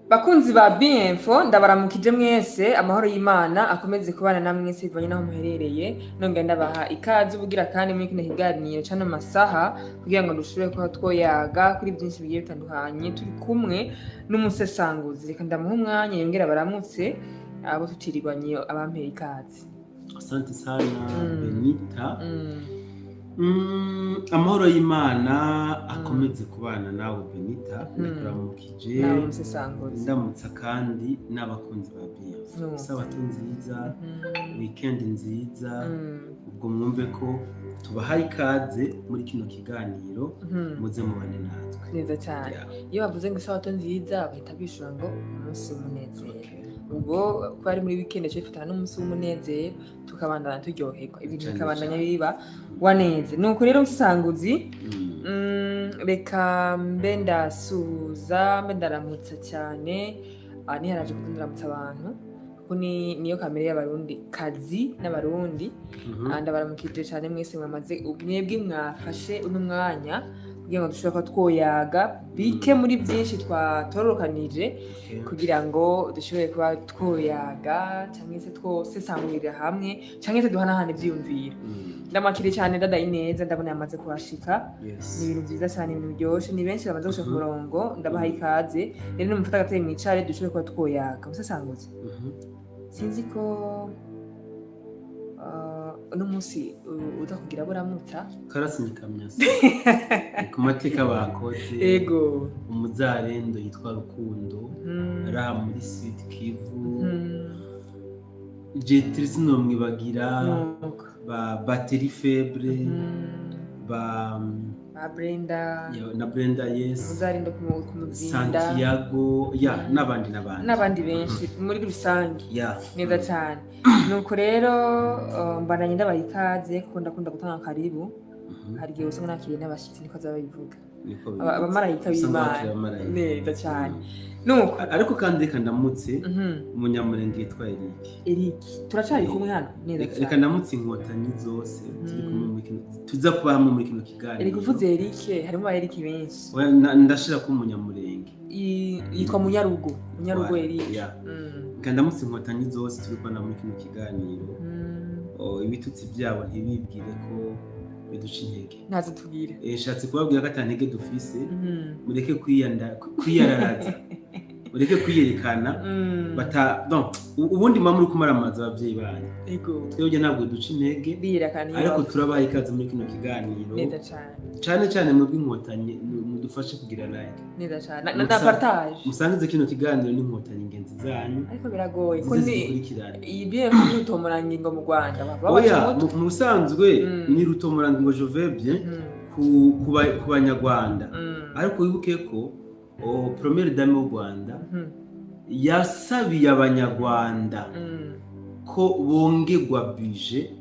Bakunzi ba Bienfo ndabaramukije mwese amahoro y'Imana akomeze kubana namwe mwese bivanye naho muherereye nongera ndabaha ikaze ubugira kandi muri kino kiganiro cano masaha kugira ngo dushobore kuba twoyaga kuri byinshi bigiye bitandukanye turi kumwe n'umusesanguzi reka ndamuha umwanya yongera baramutse abo tutirirwanye abampera ikaze. Asante sana Benita. Amahoro y'Imana akomeze kubana nawe Benita ndakuramukije ndamutsa kandi n'abakunzi ba Bienfo isabato nziza weekend nziza ubwo mwumve ko tubahaye ikaze muri kino kiganiro muze mubane natwe neza cyane. Iyo bavuze ngo isabato nziza bahita bishura ngo umunsi w'umunezero ubwo ko ari muri weekend cyo ifatana n'umunsi w'umunezero tukabandana turyoherwa ibintu bikabandanya biba waneze nuko rero umusanguzi reka mbe ndasuza mbe ndaramutsa cyane niharaje kutundaramutsa abantu kuko niyo kamere y'abarundi kazi n'abarundi ndabaramukije cyane mwese mwamaze mwebwe mwafashe uno mwanya kugira ngo dushobore kuba twoyaga bike muri byinshi twatororokanije kugira ngo dushobore kuba twoyaga cyangwa se twosesangurira hamwe cyangwa se duhanahana ibyiyumviro. Ndamakire cyane dada Ineza ndabona yamaze kuhashika ni ibintu byiza cyane ibintu byoshe ni benshi bamaze gushaka umurongo ndabaha ikaze rero numufata gateye mwicare dushobore kuba twoyaga musesanguze sinzi ko uno munsi uza kugira buramutsa karasinyika myasi ku mateka bakoze ego umuzarendo yitwa Rukundo araha muri Sud Kivu Jetris no mwibagira ba Batterie Faible ba Brenda na Brenda yes umuzarendo kumuzinda Santiago n'abandi benshi muri rusange neza yeah. cyane nuko rero mbananye ndabaha ikaze kuko ndakunda gutanga karibu hari igihe usanga nakiriye n'abashyitsi niko azabivuga abamarayika b'Imana neza cyane nuko ariko kandi reka ndamutse umunyamurenge yitwa Eric turacari kumwe hano neza cyane reka ndamutse inkotanyi zose turi kumwe muri kino tuza kuba hamwe muri kino kiganiro. Eric uvuze Eric harimo ba Eric benshi ndashira ko umunyamurenge yitwa Munyarugo Eric reka ndamutse inkotanyi zose turi kubana muri kino kiganiro ibitutsi byabo ntibibwire ko biduca intege ntazo tubwire shatse kubabwira ko atantege dufise mureke kwiyararaza mureke kwiyerekana ubundi mama muri kumaramaza abavyeyi banyu twebwe ntabwo duca intege ariko turabaha ikaze muri kino kiganiro neza cyane mu bw'inkotanyi mudufashe kugira like neza cyane na partage musangize kino kiganiro n'inkotanyi ingenzi zanyu ariko biragoye ko iyi Bienfo n'urutomorangingo mu Rwanda mu busanzwe ni rutomorangingo Jovebye ku banyarwanda ariko wibuke ko première dame y'u Rwanda yasabiye abanyarwanda ko bongerwa budget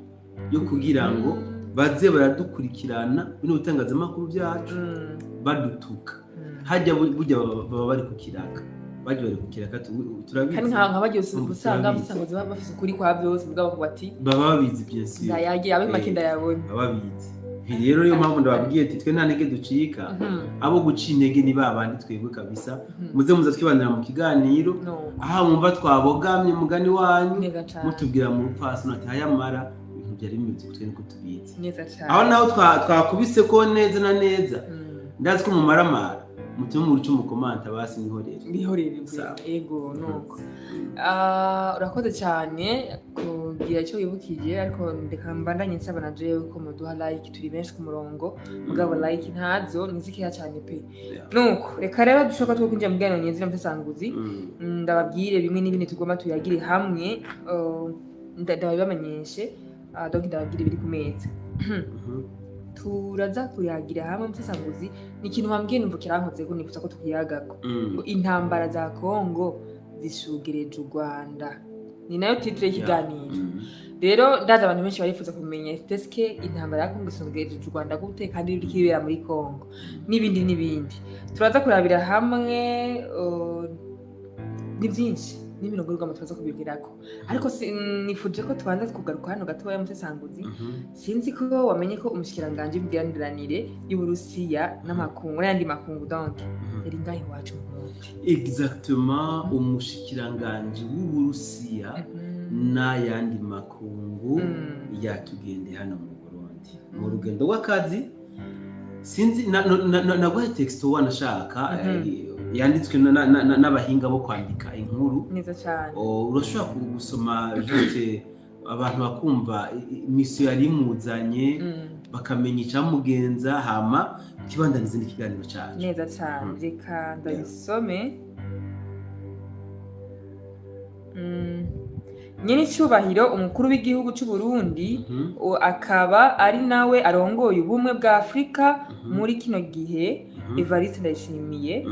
yo kugira ngo baze baradukurikirana bino bitangazamakuru byacu badutuka hajya burya baba bari kukiraka turabizi kandi nka bagiye usanga musangoze bafise ukuri kwa byose bwabo bati baba babizi byinshi ndayagiye abimakinda yabonye baba babizi rero niyo mpamvu ndababwiye ati twe nta ntege ducika abo guca intege ni babandi twebwe kabisa muze twibanira mu kiganiro aha mwumva twabogamye umugani wanyu mutubwira mu rupfaso ati hayamara ibintu byari bimeze twe niko tubizi aho naho twakubise ko neza na neza ndazi ko mu maramara mutume mu ruco mu komanta basi nihorere ego nuko urakoze cyane kugira icyo wibukije ariko ndeka mbandanye nsaba na jewe ko muduha like turi benshi ku murongo mugabo like ntazo nizikeya cyane pe nuko reka rero dushoka two kwinjira mu bwanyu nyenzira mpesanguzi ndababwire bimwe n'ibindi tugomba tuyagire hamwe ndabibamenyeshe donc ndababwire biri ku meza turaza kuyagira hamwe mpesanguzi ni ikintu wambwiye numva kirankoze ko nifuza ko tukiyagako intambara za Kongo zishugereje u Rwanda ni nayo titre y'ikiganiro rero ndaza abantu benshi barifuza kumenya eske intambara ya Kongo ishugereje u Rwanda gute kandi iri kibera muri Kongo n'ibindi turaza kurabira hamwe ni byinshi n'imirongo y'urugamba tubaza kubigirako ariko nifuje ko tubanza kugaruka hano gatoya musesanguzi sinzi ko wamenye ko umushikiranganje w'imigenderanire y'Uburusiya n'amakungu n'ayandi makungu donc yari ngaho iwacu mu Burundi. Exactement, umushikiranganji w'Uburusiya n'ayandi makungu yatugende hano mu Burundi mu rugendo rw'akazi. Sinzi naguhe texto wanashaka yanditswe n'abahinga bo kwandika inkuru neza cyane. Urashobora gusoma juste abantu bakumva misiyo yari imuzanye bakamenya icyamugenza hama kibandaniza n'ikiganiro cyane neza cyane. Reka ndabisome. Nyine icyubahiro umukuru w'igihugu cy'u Burundi akaba ari nawe arongoye ubumwe bwa Afurika muri kino gihe, Evariste Ndayishimiye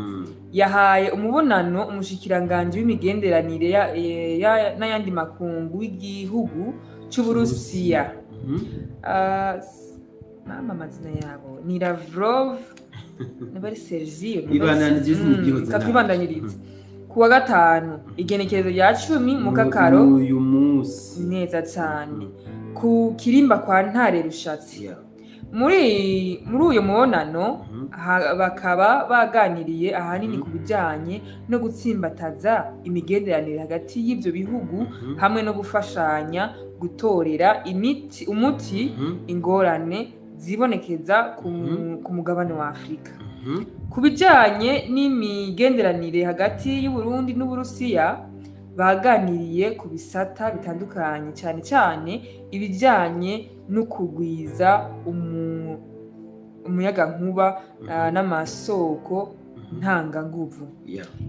yahaye umubonano umushikiranganji w'imigenderanire n'ayandi makungu w'igihugu cy'u Burusiya. Mama amazina yabo ni Lavrov n'abari Sergio kakibandanyiriza kuwa gatanu igenekerezo rya 10 mu kakaro uyu munsi neza cyane ku kirimba kwa Ntare Rushatsi. Muri uyu mubonano bakaba baganiriye ahanini ku bijyanye no gutsimbataza imigenderanire hagati y'ibyo bihugu hamwe no gufashanya gutorera umuti ingorane zibonekeza ku mugabane wa Afurika. Ku bijyanye n'imigenderanire hagati y'u Burundi n'Uburusiya baganiriye ku bisata bitandukanye cyane cyane ibijyanye no kugwiza umuyagankuba n'amasoko ntanganguvu,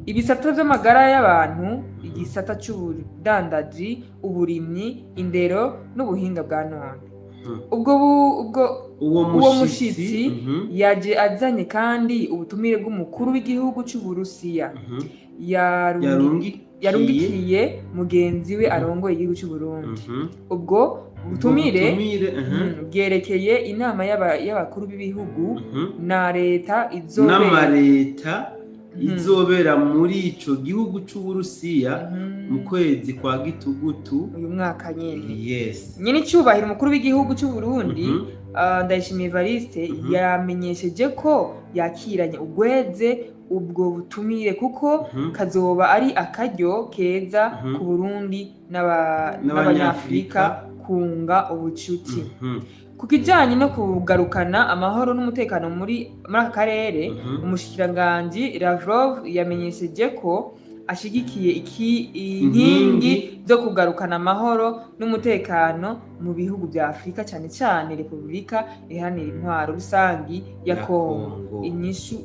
ibisata by'amagara y'abantu, igisata cy'ubudandaji, uburimyi, indero n'ubuhinga bwa none. Uwo mushitsi yaje azanye kandi ubutumire bw'umukuru w'igihugu cy'u Burusiya yarungikiye mugenzi we arongoye igihugu cy'u Burundi. Ubwo butumire bwerekeye inama y'abakuru b'ibihugu na leta izobera muri ico gihugu cy'u Burusiya mu kwezi kwa Gitugutu uyu mwaka nyene. Yes. Nyine icyubahiro umukuru w'igihugu cy'u Burundi Ndayishimiye Evariste yamenyesheje ko yakiranye ugweze ubwo butumire kuko kazoba ari akaryo keza ku Burundi n'abanyafrika kunga ubucuti. Ku kijyanye no kugarukana amahoro n'umutekano muri aka karere, umushikiranganji Lavrov yamenyesheje ko ashigikiye inkingi zo kugarukana amahoro n'umutekano mu bihugu bya Afurika cyane cyane Repubulika Iharanira Intwaro Rusangi ya Kongo. Inyishu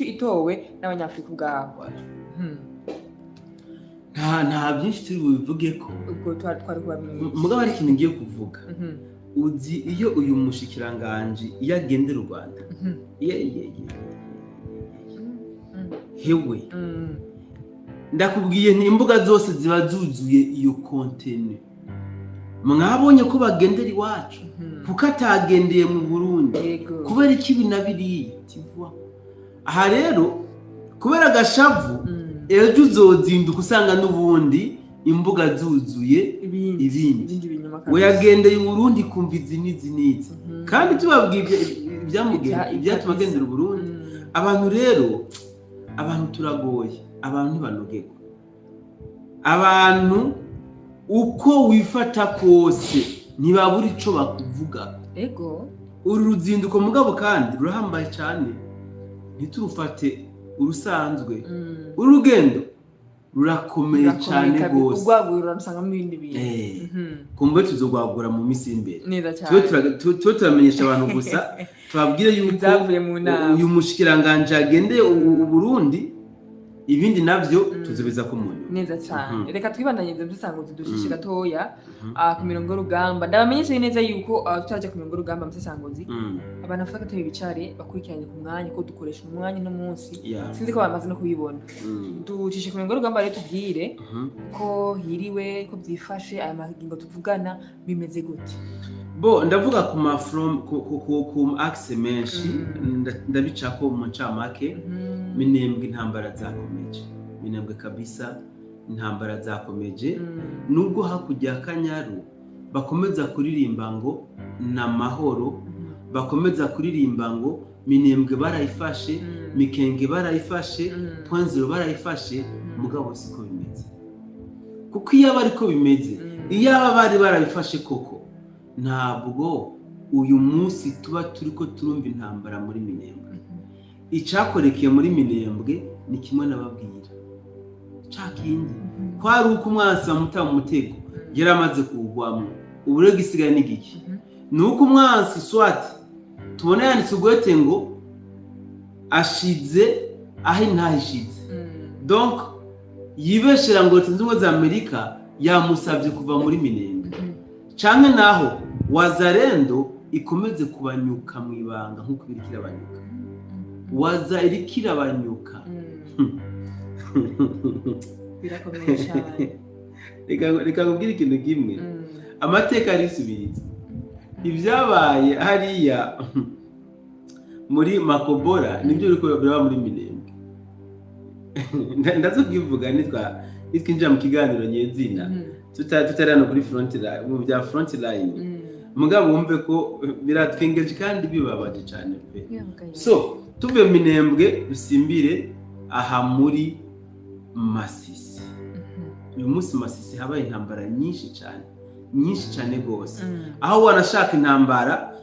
itowe n'abanyafrika ubwabo. nta byinshi turi bubivuge ko ubwo twari kubamenyesha mugabo ari ikintu ngiye kuvuga. Uzi iyo uyu mushikiranganji iyo agendera u Rwanda hewe ndakubwiye imbuga zose ziba zuzuye iyo kontene. Mwabonye ko bagendera iwacu kuko atagendeye mu Burundi kubera ikibi na biriya kivuga. Aha rero kubera agashavu ejo uzozinduka usanga n'ubundi imbuga zuzuye ibindi. We yagendeye u Burundi kumva izi n'izi kandi tubabwiye ibyatuma agendera u Burundi. Abantu rero turagoye, abantu ntibanogerwa. Abantu uko wifata kose ntibabura ico bakuvuga. Uru ruzinduko mugabo kandi rurahambaye cyane, ntiturufate urusanzwe. Uru rugendo rurakomeye cyane gose. Urwagura rusanga mu bindi bintu. Kumbe tuzogwagura mu misi imbere. Twe turamenyesha abantu gusa twabwire yuko uyu mushikiranganje agendeye u Burundi, ibindi navyo tuzobeza ko munyu neza cyane. Reka twibandanyirize dusanguze dushishi gatoya ku mirongo y'urugamba. Ndabamenyesha neza yuko tutaje ku mirongo y'urugamba musesanguzi abantu afaka tabi bicare bakurikiranye ku mwanya ko dukoresha umwanya no munsi. Sinzi ko bamaze no kubibona. Ducishe ku mirongo y'urugamba rero tubwire ko hiriwe ko byifashe aya magingo tuvugana bimeze gute. Ndavuga ku ku axe menshi ndabicako mu ncamake. Minembwe intambara zakomeje, Minembwe kabisa intambara zakomeje. Nubwo hakujya Kanyaru bakomeza kuririmba ngo na mahoro, bakomeza kuririmba ngo Minembwe barayifashe, Mikenge barayifashe, Point0 barayifashe, mugabo siko bimeze. Kuko iyo bariko bimeze, iyo bari barabifashe koko, ntabwo uyu munsi tuba turiko turumva intambara muri Minembwe. Icakorekeye muri Minembwe ni kimwe nababwira. Cakindi kwari uko umwansi bamuta mu mutego yaramaze kuwugwamo. Ubure gisigaye n'igiki. Nuko umwansi swati tubona yanditse ugwete ngo ashize aho intahishize. Donc yibeshera ngo Leta Zunze Ubumwe za Amerika yamusabye kuva muri Minembwe. Canke naho Wazalendo ikomeze kubanyuka mu ibanga nkuko birikira banyuka. Waza irikira banyuka. Birakomeye cyane. Reka ngubwire ikintu kimwe. Amateka arisubiriza. Ibyabaye hariya muri Makobora nibyo biriko biraba muri Minembwe. Ndazo kwivuga nitwinjira mu kiganiro nyezina. Tutarano kuri front line, mu bya front line. Mugabo wumve ko biratwengeje kandi bibabaje cyane pe. So, tuve Minembwe dusimbire aha muri Masisi. Uyu munsi Masisi habaye intambara nyinshi cyane gose. Aho wanashaka intambara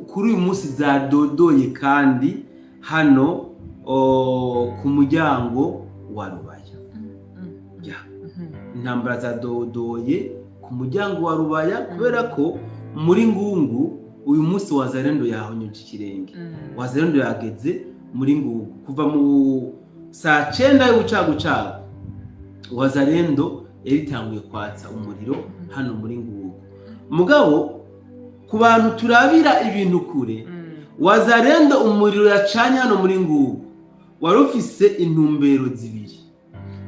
kuri uyu munsi zadodoye kandi hano ku muryango wa Rubaya. Intambara zadodoye ku muryango wa Rubaya kubera ko muri Ngungu uyu munsi Wazalendo yahonyoje ikirenge. Wazalendo yageze muri Ngungu kuva mu saa 9 y'ubucagucagu. Wazalendo yaritanguye kwatsa umuriro hano muri Ngungu. Mugabo ku bantu turabira ibintu kure, Wazalendo umuriro yacanye hano muri Ngungu wari ufise intumbero zibiri.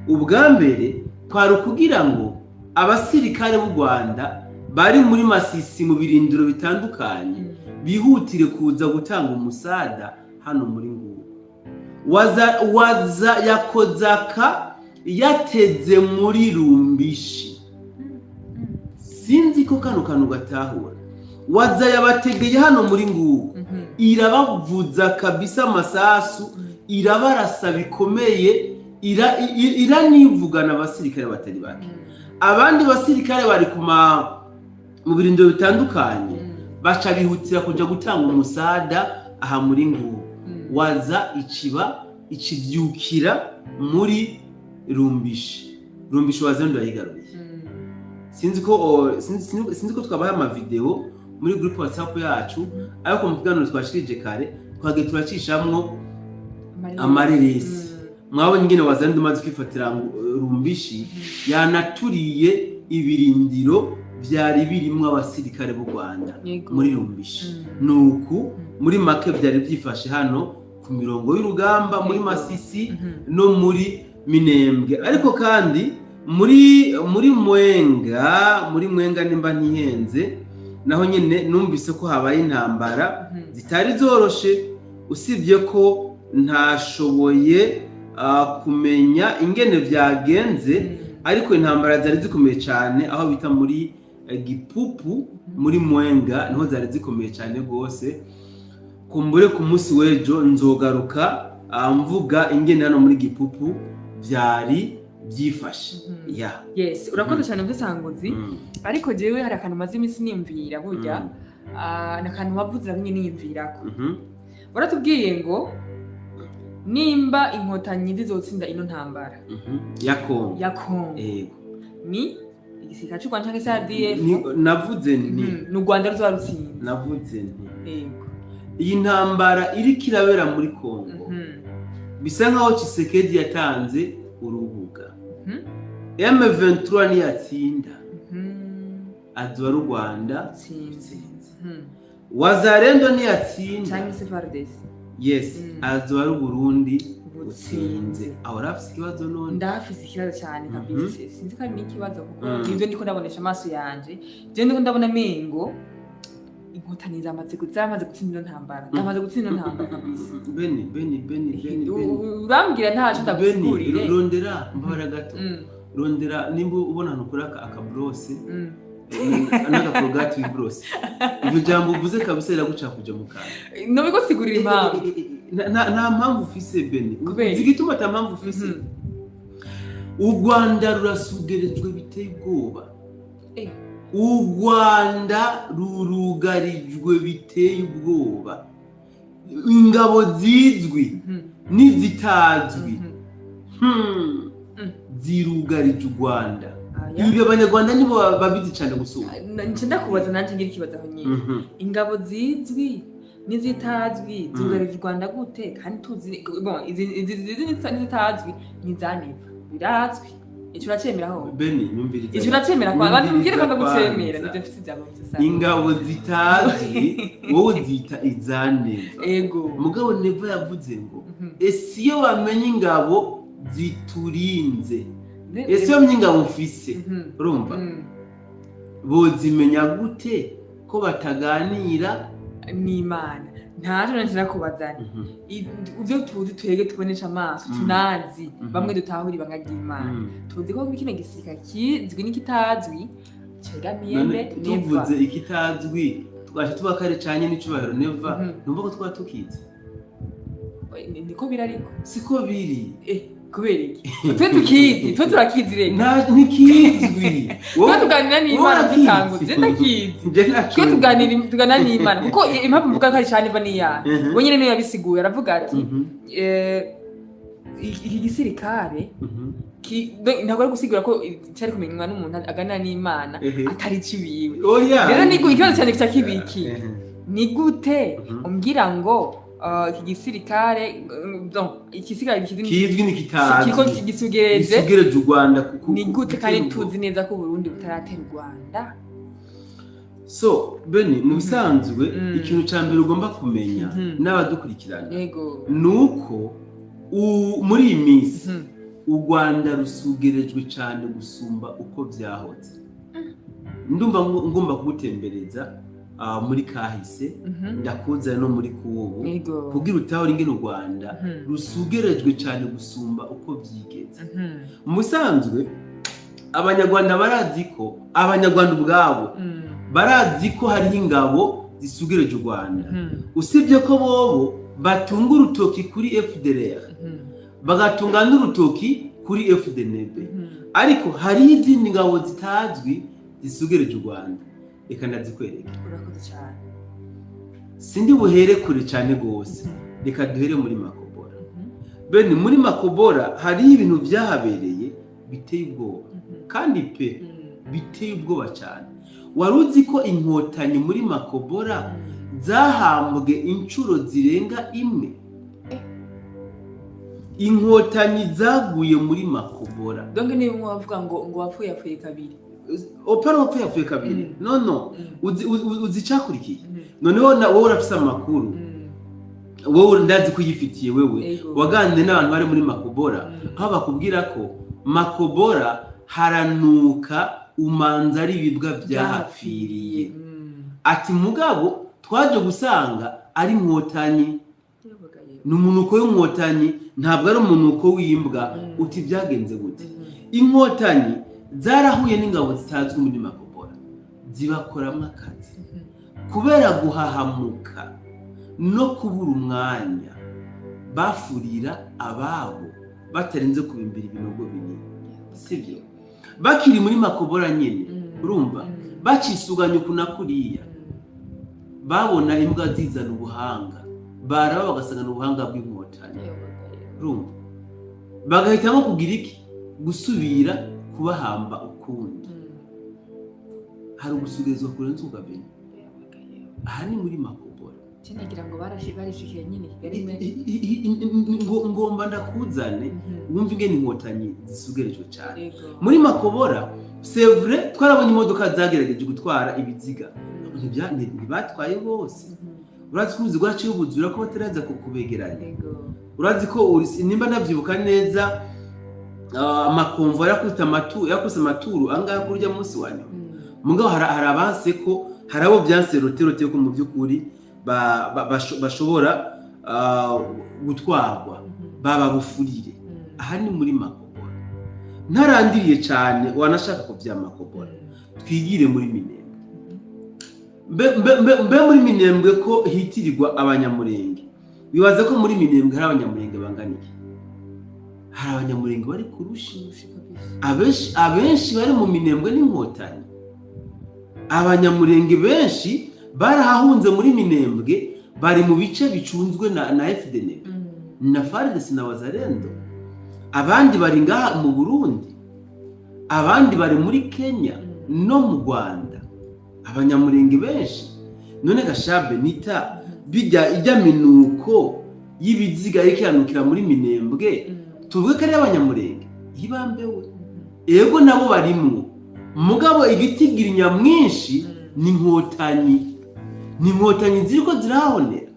Ubwa mbere kwari kugira ngo abasirikare b'u Rwanda bari muri Masisi mu birindiro bitandukanye bihutire kuza gutanga umusada hano muri Ngungu. Waza yakozaka yateze muri Rumbishi. Sinzi ko kano gatahura. Waza yabategeye hano muri Ngungu. Irabavuza kabisa amasasu, irabarasa bikomeye, iranivugana abasirikare batari bake. Abandi basirikare bari mu birindiro bitandukanye baca bihutira kuja gutanga umusada aha muri Ngungu. Waza ikivyukira muri Rumbishi. Rumbishi Wazalendo yayigaruye. Sinzi ko twabaye ama video muri group WhatsApp yacu, ariko mu kiganiro twashirije kare twage turacishamwo amareresi. Mwabonye ingene Wazalendo maze kwifatira Rumbishi yanaturiye ibirindiro byari birimwe abasirikare b'u Rwanda muri Rumbishi. Nuko muri make byari byifashe hano ku mirongo y'urugamba muri Masisi no muri Minembwe. Ariko kandi muri Mwenga nimba ntihenze naho nyene numvise ko habaye intambara zitari zoroshe, usibye ko ntashoboye kumenya ingene byagenze, ariko intambara zari zikomeye cyane aho bita muri Gipupu muri Mwenga niho zari zikomeye cyane gose. Kumbure ku munsi wejo nzogaruka mvuga ingene hano muri Gipupu byari byifashe. Yes, urakoze cyane mvusanguzi. Ariko jewe hari akantu maze imisi nimvira burya nakantu wavuze namwe nimvirako. Baratubwiye ngo nimba inkotanyi zizotsinda ino ntambara ya Kongo yego ni igisirikare cy'u Rwanda cyangwa ADF. Navuze ni n'u Rwanda ruzarutsinda. Navuze ni yego iyi ntambara iri kirabera muri Kongo bisa nkaho Tshisekedi yatanze urubuga. M23 ni yatsinda aduwa ru Rwanda tsinze. Wazalendo ni yatsinda cyangwa se FARDC. Yes, aduwa ru Burundi utsinze. Aho rafise ikibazo none. Ndafise ikibazo cyane kabisa. Sinzi kandi n'ikibazo kuko nivyo ndiko ndabonesha amaso yanje. Je ndiko ndabona mengo inkotanyi zamaze gutsinda ntambara. Zamaze gutsinda ntambara kabisa. Beni. Urambwira ntacu ndabisigurire. Rondera mbara gato. Rondera nimba ubona nukura akabrose n'agakorogati w'ibrose iryo jambo uvuze kabisa riraguca kuja mu kanwa nobiko sigurira impamvu nta mpamvu ufise Beni zigituma ata mpamvu ufise u Rwanda rurasugerejwe biteye ubwoba u Rwanda rurugarijwe biteye ubwoba ingabo zizwi n'izitazwi zirugarije u Rwanda ibi abanyarwanda nibo babizi cyane gusura ncinda kubaza nanje ngira ikibazo aho nyine ingabo zizwi n'izitazwi zugarije u Rwanda gute kandi tuzi bon izi n'izitazwi nizaniva birazwi icyo uracemeraho Beni nyumviriza icyo uracemera kwa abantu mbwire kandi gucemera nivyo mfite byabo byose ingabo zitazwi wowe zita izaneva ego mugabo Neva yavuze ngo ese iyo bamenye ingabo ziturinze ese yo myingabo ufise urumva bozimenya gute ko bataganira n'Imana ntaje nanje nakubazana ivyo tuzi twege tubonesha amaso tunazi bamwe dutahura ibanga ry'Imana tuzi ko kino gisika kizwi n'ikitazwi cegamiye mbe tuvuze ikitazwi twaje tubakare canye n'icubahiro Neva numva ko twatukize niko birariko siko biri kubera iki twe tukizi twe turakizi rero ntikizwi wowe tuganira n'Imana dutanguje ndakizi twe tuganira n'Imana kuko impamvu mvuga ko ari cyane iva niya we nyine niyo yabisiguye aravuga ati iki gisirikare ntabwo ari gusigura ko cyari kumenywa n'umuntu aganira n'Imana atari cibiwe rero niko ikibazo cyane cya kibiki ni gute umbwira ngo iki gisirikare ikisigara kizwi n'ikitazi kiko gisugereje u Rwanda ni gute kandi tuzi neza ko Burundi butaratera u Rwanda so Beni mu bisanzwe ikintu cya mbere ugomba kumenya n'abadukurikirana nuko muri iyi minsi u Rwanda rusugerejwe cyane gusumba uko byahoze ndumva ngomba kugutembereza muri kahise ndakuzana no muri kubu kugira utaho ringene u Rwanda rusugerejwe cyane gusumba uko byigeze musanzwe abanyarwanda barazi ko abanyarwanda ubwabo barazi ko hari ingabo zisugereje u Rwanda usibye ko bobo batunga urutoki kuri FDLR bagatunga n'urutoki kuri FDNB ariko hari izindi ngabo zitazwi zisugereje u Rwanda reka ndazikwereka urakoze cyane sindi buhere kure cyane gose reka duhere muri Makobora Beni muri Makobora hari ibintu byahabereye biteye ubwoba kandi pe biteye ubwoba cyane waruzi ko inkotanyi muri Makobora zahambwe incuro zirenga imwe inkotanyi zaguye muri Makobora donc niyo mwavuga ngo wapfuye kabiri opara wapfuye kabiri no uzicakurikiye noneho wowe urafise amakuru wowe ndazi kuyifitiye wewe waganire n'abantu bari muri Makobora aho bakubwira ko Makobora haranuka umanza ari ibibwa byahapfiriye ati mugabo twaje gusanga ari inkotanyi n'umunuko w'inkotanyi ntabwo ari umunuko w'imbwa uti byagenze gute inkotanyi zarahuye n'ingabo zitazwi muri Makobora zibakoramo akazi kubera guhahamuka no kubura umwanya bafurira ababo batarinze kubimbira ibinogo binini sibyo bakiri muri Makobora nyene urumva bacisuganya kunakuriya babona imbwa zizana ubuhanga baraba bagasangana ubuhanga bw'inkotanyi urumva bagahitamo kugira iki gusubira kubahamba ukundi hari ugusubizwa kurenza ugabenya aha ni muri Makobora kinagira ngo barishikiye nyine ngomba ndakuzane wumva ingene inkotanyi zisugerejwe cyane muri Makobora c'est vrai twarabonye imodoka zagerageje gutwara ibiziga ntibatwaye bose urazi ko ubuzigwa cyo ubuzura ko bataraza kubegeranya urazi ko nimba nabyibuka neza amakomvo yakuse amaturu angahe kurya munsi wanyu mugabo hari abanse ko hari abo byanse roterote ko mu byukuri bashobora gutwarwa baba bufurire aha ni muri Makobora ntarandiriye cyane wanashaka ko bya Makobora twigire muri Minembwe. Mbe muri Minembwe ko hitirirwa abanyamurenge, bibaza ko muri Minembwe hari abanyamurenge banganiye? Hari abanyamurenge bari kurushi, abenshi bari mu Minembwe n'inkotanyi. Abanyamurenge benshi barahahunze muri Minembwe, bari mu bice bicunzwe na FDN na FARDC na Wazalendo. Abandi bari ngaha mu Burundi, abandi bari muri Kenya no mu Rwanda. Abanyamurenge benshi. None gashabe nita bijya ijya minuko y'ibiziga yikiranukira muri Minembwe, tuvuge ko ari abanyamurenge ibambewe. Ego nabo barimwo, mugabo igitigira nyamwinshi ni inkotanyi. Ni inkotanyi ziriko zirahonera.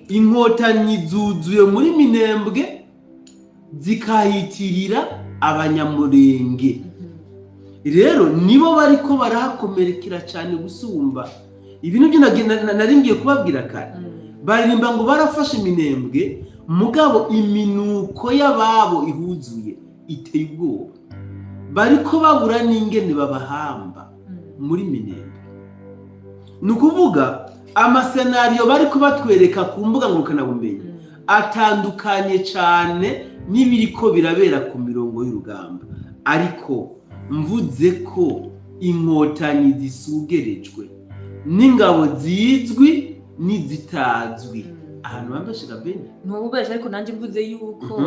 Inkotanyi zuzuye muri Minembwe zikahitirira abanyamurenge. Rero nibo bariko barahakomerekera cyane gusumba. Ibintu byo naringiye kubabwira kare. Baririmba ngo barafashe Minembwe, mugabo iminuko y'ababo ihuzuye iteye ubwoba. Bariko babura n'ingene babahamba muri Minembwe. Nukuvuga amasenariyo bariko batwereka ku mbuga ngurukanabumenyi atandukanye cyane n'ibiriko birabera ku mirongo y'urugamba. Ariko mvuze ko inkotanyi zisugerejwe n'ingabo zizwi n'izitazwi, ahantu bambashira bene ntububesha. Ariko nanje mvuze yuko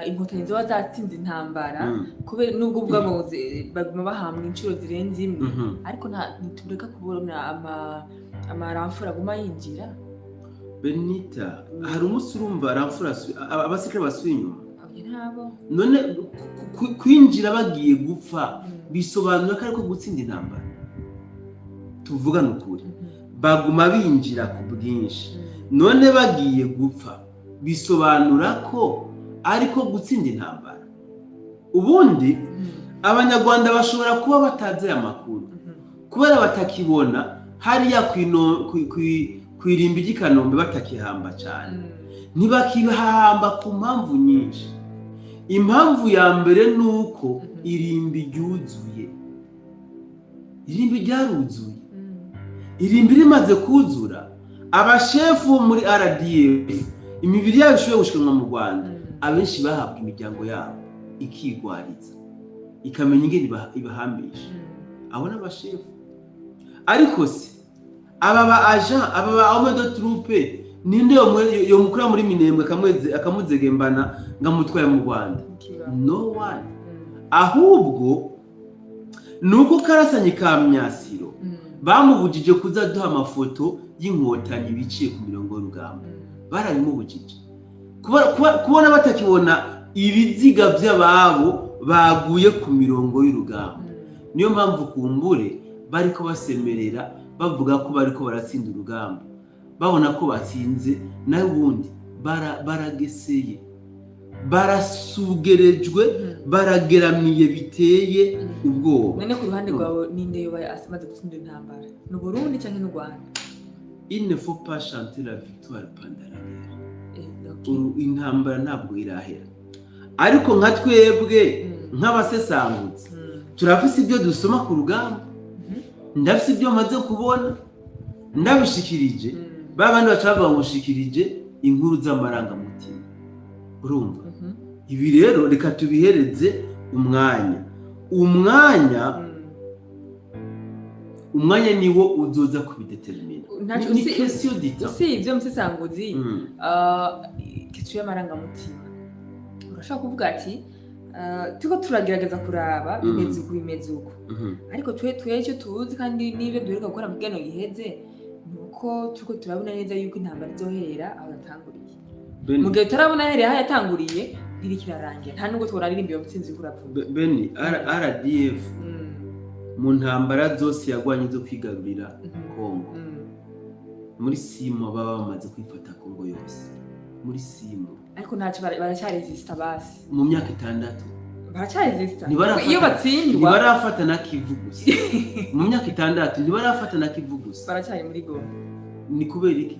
inkotanyi ziba zatsinze intambara kubera nubwo bwabo baguma bahamwa inshuro zirenze imwe, ariko ntitureka kubona amaramfura aguma yinjira. Benita, hari umunsi urumva ramfura abasikare basuye inyuma? None kwinjira bagiye gupfa bisobanura ko ariko gutsinda intambara? Tuvugana ukuri, baguma binjira ku bwinshi. None bagiye gupfa bisobanura ko ariko gutsinda intambara? Ubundi abanyarwanda bashobora kuba batazi amakuru kubera batakibona hariya kwirimba ry'Ikanombe batakihamba cyane. Ntibakihamba ku mpamvu nyinshi. Impamvu ya mbere nuko irimbi ryuzuye. Irimbi ryaruzuye. Irimbi rimaze kuzura, abashefu muri RDF imibiri yabo ishoboye gushikanwa mu Rwanda, abenshi bahabwa imiryango yabo ikigwariza ikamenya ingene ibahambisha. Abo n'abashefu. Ariko se aba agent, aba homme de troupe, ninde yo mukura muri Minembwe akamuzegembana ngamutwaye mu Rwanda? No one. Ahubwo nuko Karasanye ka Myasiro bamubujije kuza duha amafoto y'inkotanyi biciye ku mirongo y'urugamba. Barabimubujije kubona batakibona ibiziga by'ababo baguye ku mirongo y'urugamba. Niyo mpamvu kumbure bariko basemerera bavuga ko bariko baratsinda urugamba, babona ko batsinze, nayo ubundi barageseye, barasugerejwe, barageramiye biteye ubwoba. None ku ruhande rwawe ninde yoba asimaze gutsinda intambara? Ni Burundi cyangwa n'u Rwanda? Il ne faut pas chanter la victoire pendant la guerre. Intambara ntabwo irahera. Ariko nka twebwe nk'abasesangutse turafise ibyo dusoma ku rugamba. Ndafise ibyo maze kubona ndabishikirije, babandi bacavuga ngo shikirije inkuru z'amarangamutima. Urumva? Ibi rero reka tubihereze umwanya. Umwanya niwo uzoza kubidetermina. Ni question d'etat. Si ibyo musesanguzi question y'amarangamutima. Urashaka kuvuga ati tuko turagerageza kuraba bimeze uko. Ariko twe cyo tuzi kandi nibyo duheruka gukora mu geno giheze nuko tuko turabona neza yuko intambara izohera aho yatanguriye. Mu gihe turabona here aho yatanguriye iri kirarangira, nta nubwo tworaririmba iyo mutsinzi kurapfuye. Beni RDF mu ntambara zose yagwanye zo kwigarurira Kongo, muri Simo baba bamaze kwifata Kongo yose. Muri Simo ariko ntacyo baracyaresista basi mu myaka 6 baracyaresista. Iyo batsindwa ntibarafata na Kivu gusa. Mu myaka 6 ntibarafata na Kivu gusa, baracyari muri Goma. Ni kubera iki?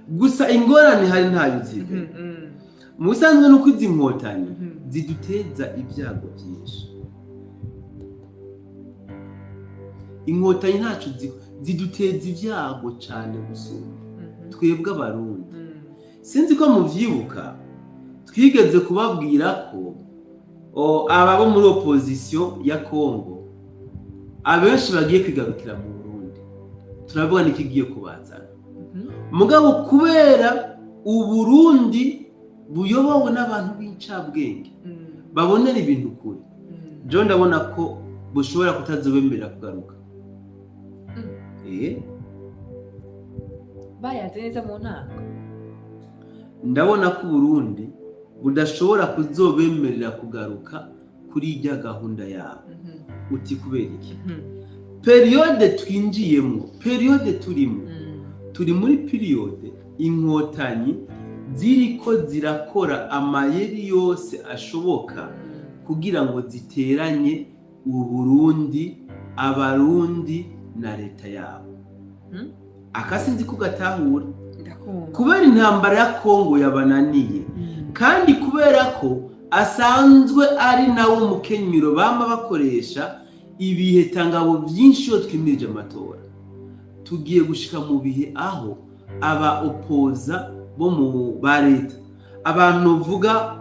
Gusa ingorane hari ntayo zibe. Mu bisanzwe nuko izi nkotanyi ziduteza ibyago byinshi. inkotanyi ntacu ziduteza ibyago cyane gusumba twebwe abarundi. Sinzi ko muvyibuka twigeze kubabwira ko ababo muri opposition ya Congo abenshi bagiye kwigarukira mu Burundi, turavuga nikigiye kubazana. Mugabo kubera Uburundi buyobowe n'abantu b'incabwenge babonera ibintu kuri, John ndabona ko bushobora kutazobemerera kugaruka. Bayaze neza mu ntango. Ndabona ko Burundi budashobora kuzobemerera kugaruka kuri ijya gahunda yabo. Uti kubera iki? Periode twinjiyemo, periode turimo, turi muri periode inkotanyi ziriko zirakora amayeri yose ashoboka kugira ngo ziteranye Uburundi, abarundi na leta yabo. Akasinzi kugatahura kubera intambara ya Kongo yabananiye, kandi kubera ko asanzwe ari nawo mukenyuro bama bakoresha ibihe tangabo byinshi yo twimirije amatora. Tugiye gushika mu bihe aho aba opoza bo mu ba leta, abantu vuga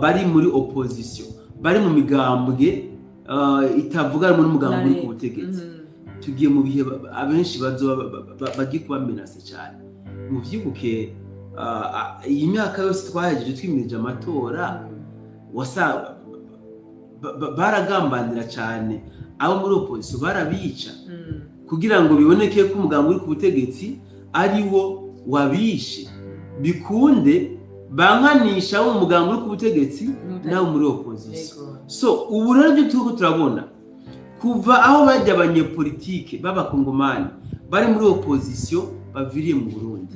bari muri opposition, bari mu migambwe itavuga muri mugambwe ku butegetsi. Tugiye mu bihe abenshi bagiye kuba menase cyane. Muvyibuke iyi myaka yose twahejeje twimirije amatora, wasa baragambanira cyane abo muri opposition, barabica kugira ngo biboneke ko umugambwe uri ku butegetsi ari wo wabishe, bikunde bankanisha wo umugambwe uri ku butegetsi nawo muri opposition. So ubu rero byo tuko turabona kuva aho bajya abanyepolitike b'abakongomani bari muri opposition baviriye mu Burundi.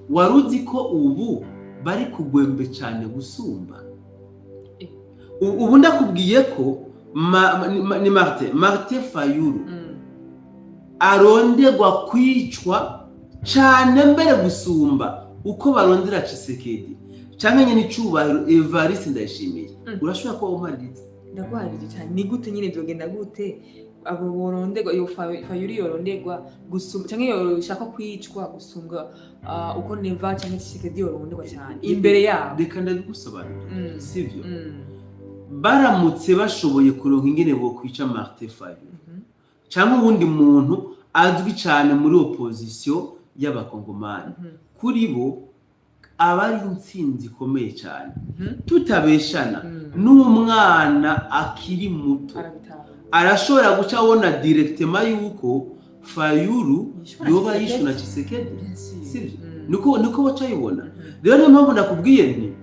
Waruzi ko ubu bari kugwembe cyane gusumba. Ubu ndakubwiye ko ni Martin Fayulu arondegwa kwicwa cyane mbere gusumba uko barondera Tshisekedi cyangwa nyine icubahiro Evariste Ndayishimiye. Urashobora kuba umaritse ndaguharije cyane. Ni gute nyine byogenda gute abo borondegwa iyo Fayulu yorondegwa gusumba cyangwa yoshaka kwicwa gusumba uko Neva cyangwa Tshisekedi yorondegwa cyane imbere yabo? Reka ndabigusobanurira, sivyo? Baramutse bashoboye kuronka ingene bo kwica Martin Fayulu cyangwa ubundi muntu azwi cyane muri opposition y'abakongomani, kuri bo abari intsinzi ikomeye cyane. Tutabeshana n'umwana akiri muto arashobora guca abona directement yuko Fayulu yoba yishwe na Tshisekedi, sivyo? Niko baca yibona. Rero niyo mpamvu nakubwiye nti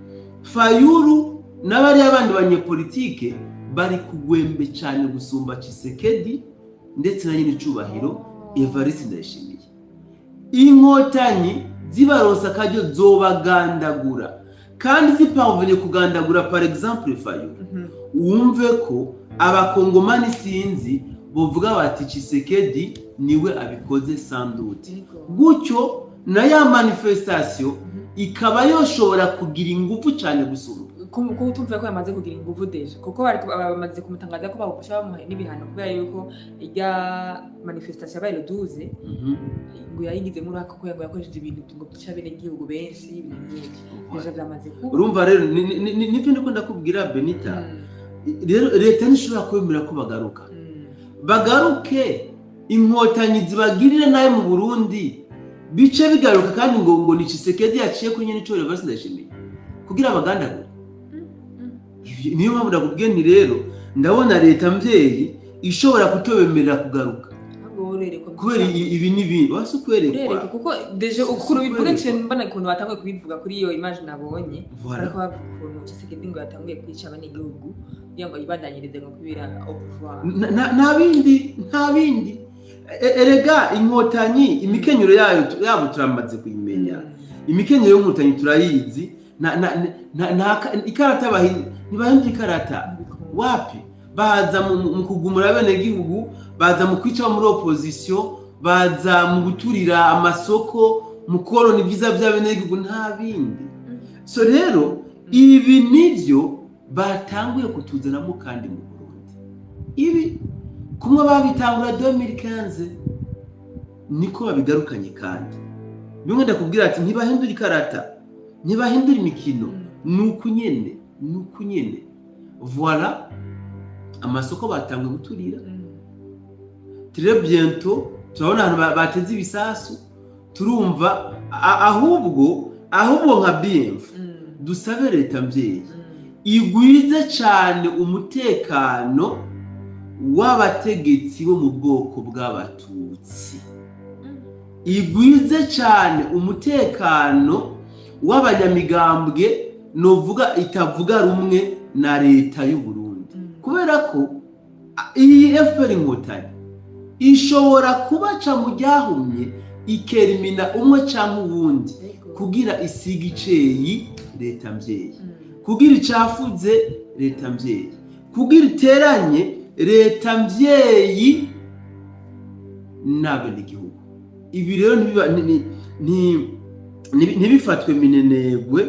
Fayulu n'abari abandi banyepolitike bari kugwembe cyane gusumba Tshisekedi ndetse na nyine icubahiro Evariste Ndayishimiye. Inkotanyi zibaronsa kajyo zobagandagura, kandi ziparvenye kugandagura par exemple Fayulu. Wumve ko abakongomani sinzi bovuga bati Tshisekedi niwe abikoze sanduti, gutyo na ya manifestation ikaba yoshobora kugira ingufu cyane gusumba. Kuko tumva ko yamaze kugira ingufu deje, kuko bamaze kumutangaza ko bagufasha bamuhaye n'ibihano kubera yuko ijya manifestation yabaye le 12 ngo yayigize muri ako kwego yakoresheje ibintu ngo bica bene igihugu benshi ibintu deje byamaze kuba. Urumva rero nivyo ndiko ndakubwira Benita, rero leta nishobora kwemera ko bagaruke inkotanyi zibagirire naye mu Burundi bice bigaruka, kandi ngo ni Tshisekedi yaciye ko nyine icyo Evariste Ndayishimiye kugira abagandagure. Niyo mpamvu ndakubwiye nti rero ndabona leta mvyeyi ishobora kutobemerera kugaruka kubera ibi n'ibindi wasi kwerekwa, kuko deje ukuru bivuga cyane mbana kuntu batangiye kubivuga kuri iyo image nabonye ariko bavuga kuntu Tshisekedi ngo yatangiye kwica abanyagihugu kugira ngo yibandanyirize ngo kubira au pouvoir. Nta bindi erega inkotanyi imikenyero yabo turamaze kuyimenya. Imikenyero y'inkotanyi turayizi, ikarata bahindi ikarata wapi baza mu kugumura bene gihugu, baza mu kwica muri opposition, baza mu guturira amasoko, mu korona ibyiza bya bene gihugu, nta bindi. So rero ibi nivyo batanguye kutuzanamo kandi mu Burundi. Ibi kumwe babitangura 2015 niko babigarukanye kandi bimwe ndakubwira ati ntibahindura ikarata ntibahindura imikino nuko nyene voilà amasoko batangiye guturira très bientôt turabona abantu bateze ibisasu turumva ahubwo nka BMF dusabe leta mvyeyi igwize cyane umutekano w'abategetsi bo mu bwoko bw'abatutsi igwize cyane umutekano w'abanyamigambwe novuga itavuga rumwe na leta y'u Burundi kubera ko iyi FPR Inkotanyi ishobora kubaca mu ryahumye ikerimina umwe cyangwa uwundi kugira isiga iceyi leta mvyeyi kugira icafuze leta mvyeyi kugira iteranye leta mvyeyi n'abene igihugu ibi rero ntibifatwe minenegwe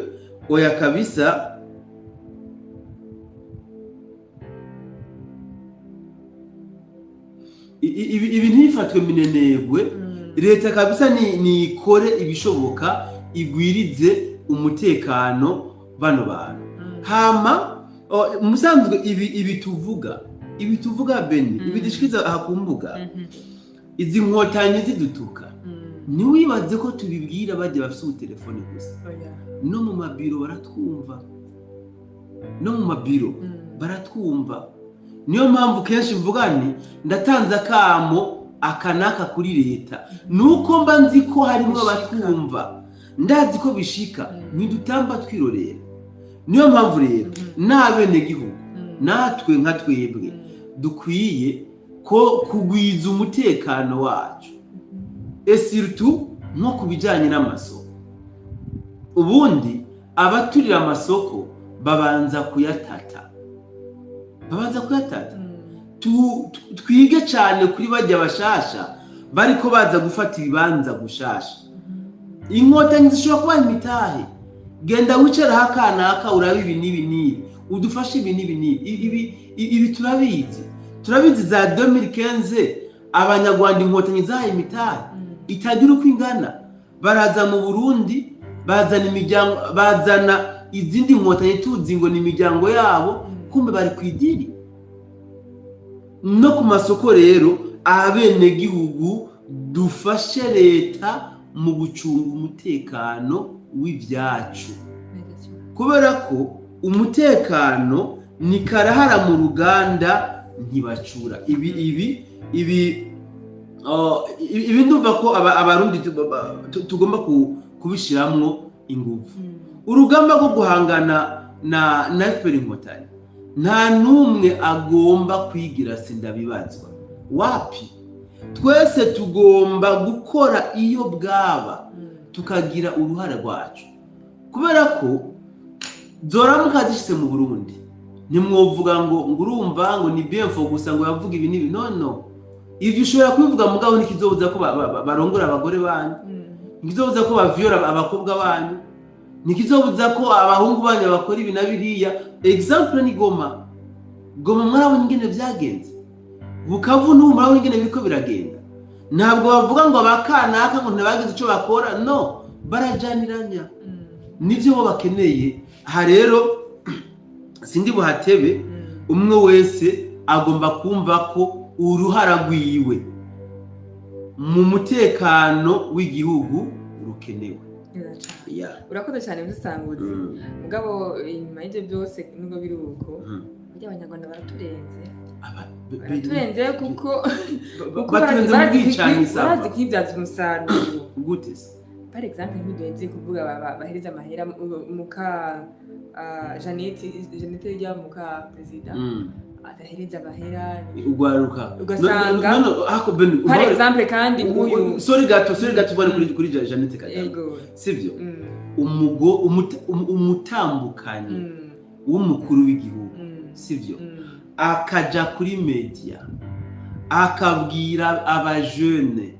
oya kabisa ibi ntibifatwe minenegwe leta kabisa ni ikore ibishoboka igwirize umutekano bano bantu hama musanzwe ibi tuvuga Beni ibi dishikiriza ahakumbuga izi nkotanyi zidutuka ntiwibaze ko tubibwira bajya bafite utelefone gusa no mu mabiro baratwumva niyo mpamvu kenshi mvuga nti ndatanze akamo akanaka kuri leta nuko mba nzi ko harimo abatwumva ndazi ko bishika ntidutamba twirorera niyo mpamvu rero n'abene gihugu natwe nka twebwe dukwiye ko kugwiza umutekano wacu surtout nko kubijanye n'amasoko ubundi abaturira amasoko babanza kuyatata twige cyane kuri bajya bashasha bariko baza gufata ibibanza gushasha inkotanyi zishobora kuba imitahe genda wicara hakanaka urabe ibi n'ibi udufashe ibi n'ibi ibi turabizi za 2015 abanyarwanda inkotanyi zahaye imitahe itagira uko ingana baraza mu Burundi bazana izindi nkotanyi tuzi ngo ni imiryango yabo kumbe bari kwidiri no ku masoko rero abene gihugu dufashe leta mu gucunga umutekano w'ibyacu kubera ko umutekano ni karahara mu ruganda ntibacura ibi ndumva ko abarundi tugomba kubishiramwo ingufu urugamba rwo guhangana na FPR Inkotanyi nta numwe agomba kwigira sindabibazwa wapi twese tugomba gukora iyo bwaba tukagira uruhara rwacu kubera ko zoramuka zishise mu Burundi nimwovuga ngo urumva ngo ni BMF gusa ngo yavuga ibi nibi no ivyo ushobora kubivuga mugabo nikizobuza ko barongora abagore banyu nikizobuza ko bavyola abakobwa banyu nikizobuza ko abahungu banyu bakora ibi na biriya example ni Goma mwarabonye ingene vyagenze Bukavu n'ubu murabonye ingene biriko biragenda ntabwo bavuga ngo abakanaka ngo ntibagize ico bakora no barajaniranya nivyo bo bakeneye aha rero sindi buhatebe umwe wese agomba kumva ko uruhara rwiwe mu mutekano w'igihugu rukenewe urakoze cyane bisanguze mugabo inyuma y'ibyo byose nubwo biri uko burya abanyarwanda baraturenze kuko baturenze mu bwicanyi barazi kwibyaza umusaruro gute se par exemple nk'uduhenze kuvuga bahereza amahera muka Jeannette rya muka president atahereza amahera ugwaruka ugasanga par exemple kandi nk'uyu sorry gato bari kuri Jeannette Kagame sivyo umutambukanyi w'umukuru w'igihugu sivyo akaja kuri media akabwira abajeune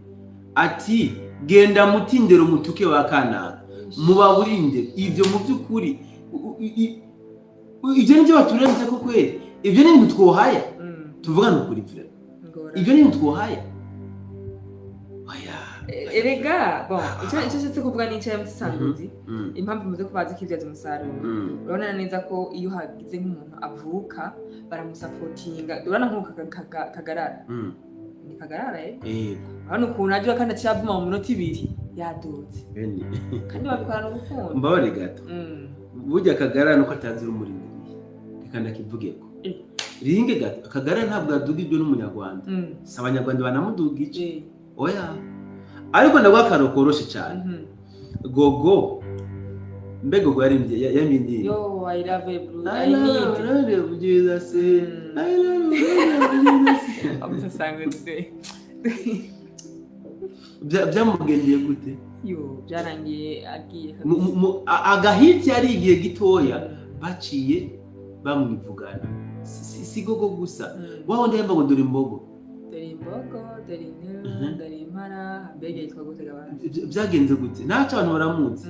ati genda mutindero mutuke wa kanaka mubaburinde ivyo mu byukuri ivyo nivyo baturenze ko kweri ivyo ni ibintu twohaya tuvuga no kuri vire ibyo ni twohaya erega bon icyo cyose kuvuga n'icyo musanguzi impamvu muze kubaza kibyaza umusaruro urabona neza ko iyo hagize nk'umuntu avuka baramusapotinga urabona nk'uko kagarara ni kagarara urabona ukuntu agiye kandi aciyavuma mu minota 2 yadutse kandi babikorana urukundo mbabare gato burya kagarara nuko atazi urumuri reka ndakivugeko ringe gato kagarara ntabwo adugijwe n'umunyarwanda si abanyarwanda banamudugije oya ariko ndagwa karokoroshe cyane gogo mbego go yarimbye yo I love you blue I need Jesus I love you amusangwe byamugendeye gute yo byarangiye agiye agahiti yari igihe gitoya baciye bamwivugana si gogo gusa waho ndemba ngo dore imbogo dore impara mbega yitwa gute gabana byagenze gute ntacyo abantu baramuzi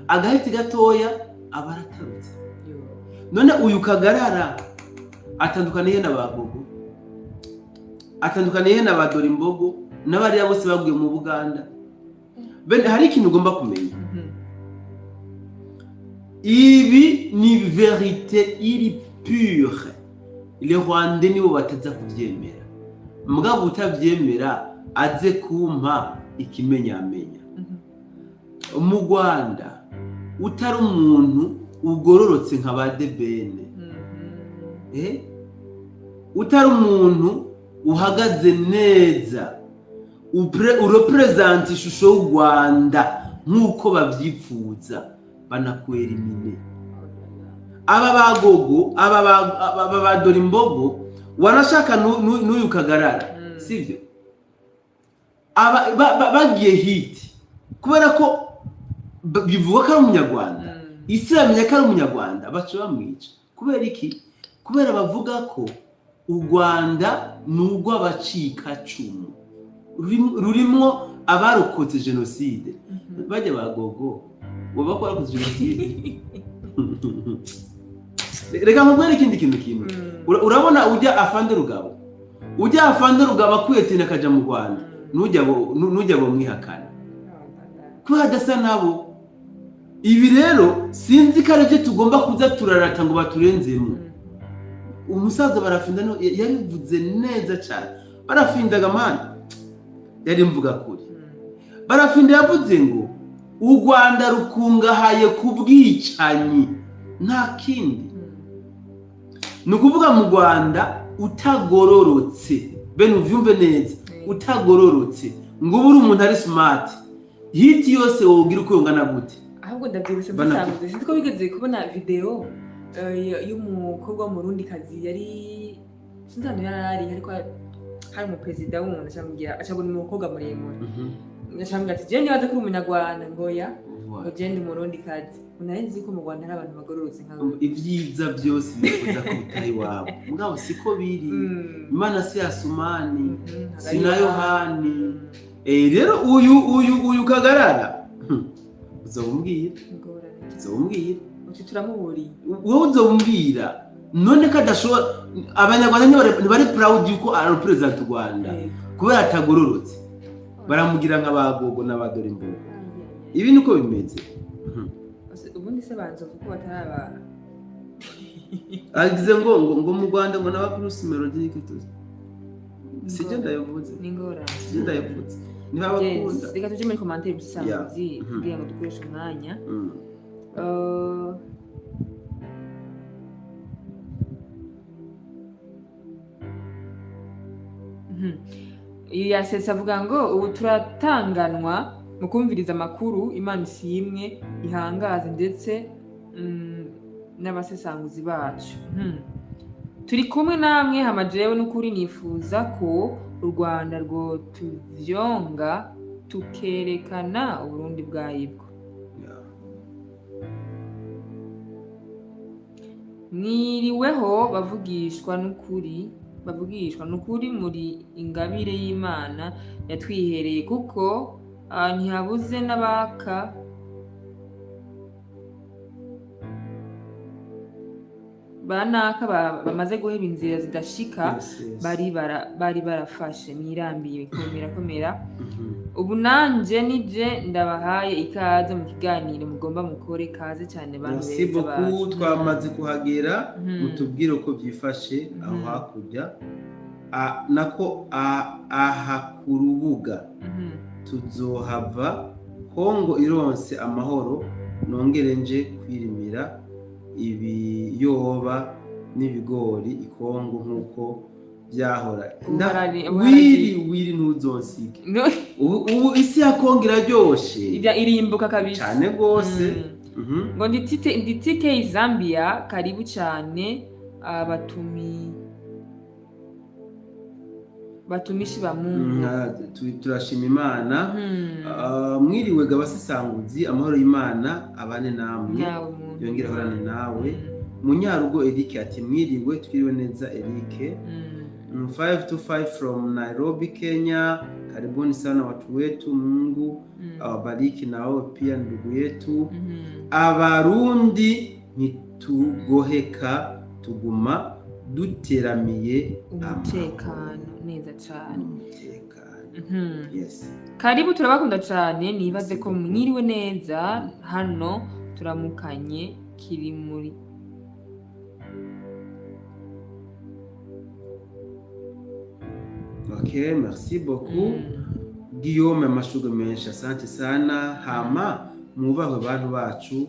agahiti gatoya abaratarutse none uyu kagarara atandukaniye n'abagogo atandukaniye n'abadora imbogo n'abariya bose baguye mu Buganda bene hari ikintu ugomba kumenya ibi ni vérité iri pure les Rwandais nibo bataza kubyemera mugabo utabyemera aze kumpa ikimenyamenya mu Rwanda utari umuntu ugororotse nka ba Debene utari umuntu uhagaze neza urepresenta ishusho y'u Rwanda nk'uko babyifuza banakwera imine aba bagogo aba badora imbogo wanashaka n'uyu kagarara sivyo bagiye hiti kubera ko bivuga ko ari umunyarwanda isi yamenye ko ari umunyarwanda baca bamwica kubera iki kubera bavuga ko u Rwanda n'urw'abacikacumu rurimwo abarokotse jenoside bajya bagogo baba ko barakoze jenoside reka nkubwire ikindi kintu kimwe urabona ujya afande rugabo akwiyetina akaja mu Rwanda nujya bo mwihakana ko hadasa nabo ibi rero sinzi ko aribyo tugomba kuza turarata ngo baturenzemo umusaza barafinda yabivuze neza cyane barafindaga mani yari mvuga kuri barafinda yavuze ngo u Rwanda rukungahaye ku bwicanyi nta kindi ni ukuvuga mu Rwanda utagororotse bene uvyumve neza utagororotse ngo uri umuntu ari smart hiti yose wogira uko yongana gute ahubwo ndabyibutse musanze sinzi ko bigeze kubona video y'umukobwa w'umurundi kazi yari sinzano yarari ariko hari mu president w'umuntu acabona umukobwa muremure nyashambira ati je nibaze kuri umunyarwanda ngoya ngo je ndi murundi kazi unarenze ko mu Rwanda hari abantu bagororotse nkawe ibyiza byose bifuza ko bitari wabo mugabo siko biri Imana si Asumani si na Yohani rero uyu kagarara uzobumbwira uti turamuburiye wowe uzobumbwira none kadashobora abanyarwanda ntibari proud yuko ari president w'u Rwanda kubera atagororotse baramugira nk'abagogo n'abadora imbogo ibi niko bimeze ubundi se banzo kuko bataraba agize ngo mu Rwanda ngo naba Bruce Melody kituze sije ndayovuze ningora sije ndayovuze ntibabakunda reka tuje muri commentaire bisanzwe kugira ngo dukoreshe umwanya yasetse avuga ngo ubu turatanganwa mu kumviriza amakuru Imana ishimwe ihangaze ndetse n'abasesanguzi bacu turi kumwe namwe hamajewe n'ukuri nifuza ko u Rwanda rwo tuvyonga tukerekana uburundi bwayibwo mwiriweho bavugishwa n'ukuri muri ingabire y'Imana yatwihereye kuko ntihabuze n'abaka banaka bamaze guheba inzira zidashika bari barafashe mwirambiye komera ubu nanje nije ndabahaye ikaze mu kiganiro mugomba mukore kaze cyane bantu beza bacu twamaze kuhagera mutubwire uko byifashe aho hakurya nako aha ku rubuga tuzohava Kongo ironse amahoro nongere nje kwirimira ibiyoba n'ibigori ikongo nkuko byahora wiri ntuzonsige ubu isi ya Kongo iraryoshe irimbuka kabisa cyane gose ngo nditike Zambia karibu cyane batumishi ba Mungu turashima Imana mwiriwe gabasesanguzi amahoro y'Imana abane namwe yongera horane nawe Munyarugo Eric ati mwiriwe twiriwe neza Eric 525 from Nairobi Kenya karibuni sana watu wetu Mungu awabariki nao pia ndugu yetu abarundi ntitugoheka tuguma duteramiye umutekano neza cyane yes karibu turabakunda cyane nibaze ko mwiriwe neza hano turamukanye kiri muri Okay, merci beaucoup. Guillaume amashugo menshi asante sana hama mwubahwe bantu bacu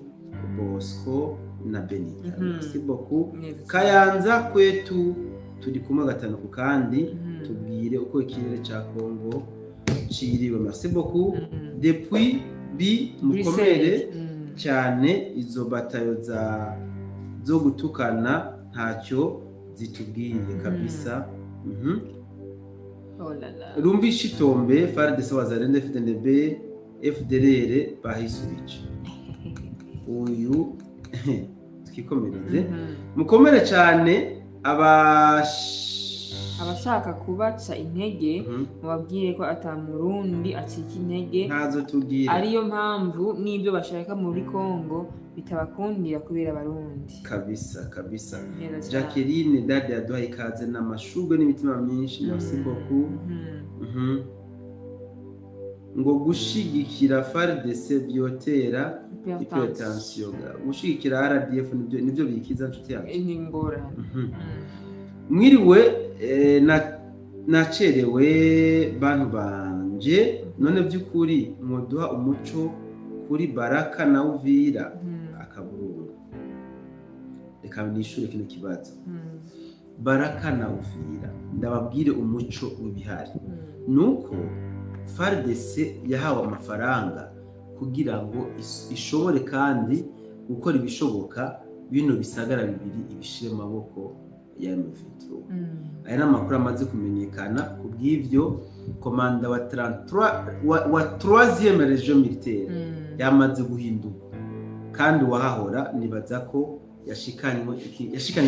Bosco na Benita. Merci beaucoup. Kayanza kwetu turi kumwe gatanu ku kandi tubwire uko ikirere ca Kongo ciriwe. Merci beaucoup. Depuis mukomere cyane izo batayo zo gutukana ntacyo zitubwiye kabisa. Rumbi Shitombe FARDC wazalendo FDNB FDLR bahisubije uyu twikomereze mukomere cyane abashaka kubaca intege mubabwire ko atamurundi acika intege ntazo tubwire ariyo mpamvu n'ibyo bashaka muri Kongo bitabakundira kubera abarundi kabisa Jacqueline dade yaduhaye ikaze n'amashugwe n'imitima myinshi merci beaucoup ngo gushigikira FARDC byotera hypertension gushigikira RDF nibyo bikiza nshuti yacu ni ngora mwiriwe nacerewe bantu banje none by'ukuri mwoduha umuco kuri Baraka na Uvira akaburungu reka nishure kino kibazo Baraka na Uvira ndababwire umuco w'ibihari nuko FARDC yahawe amafaranga kugira ngo ishobore kandi gukora ibishoboka bino bisagara bibiri ibishire maboko ya M23 aya namakuru amaze kumenyekana kubw'ivyo komanda wa 33 wa 3e region militaire yamaze guhinduka kandi wahahora nibaza ko yashikanywe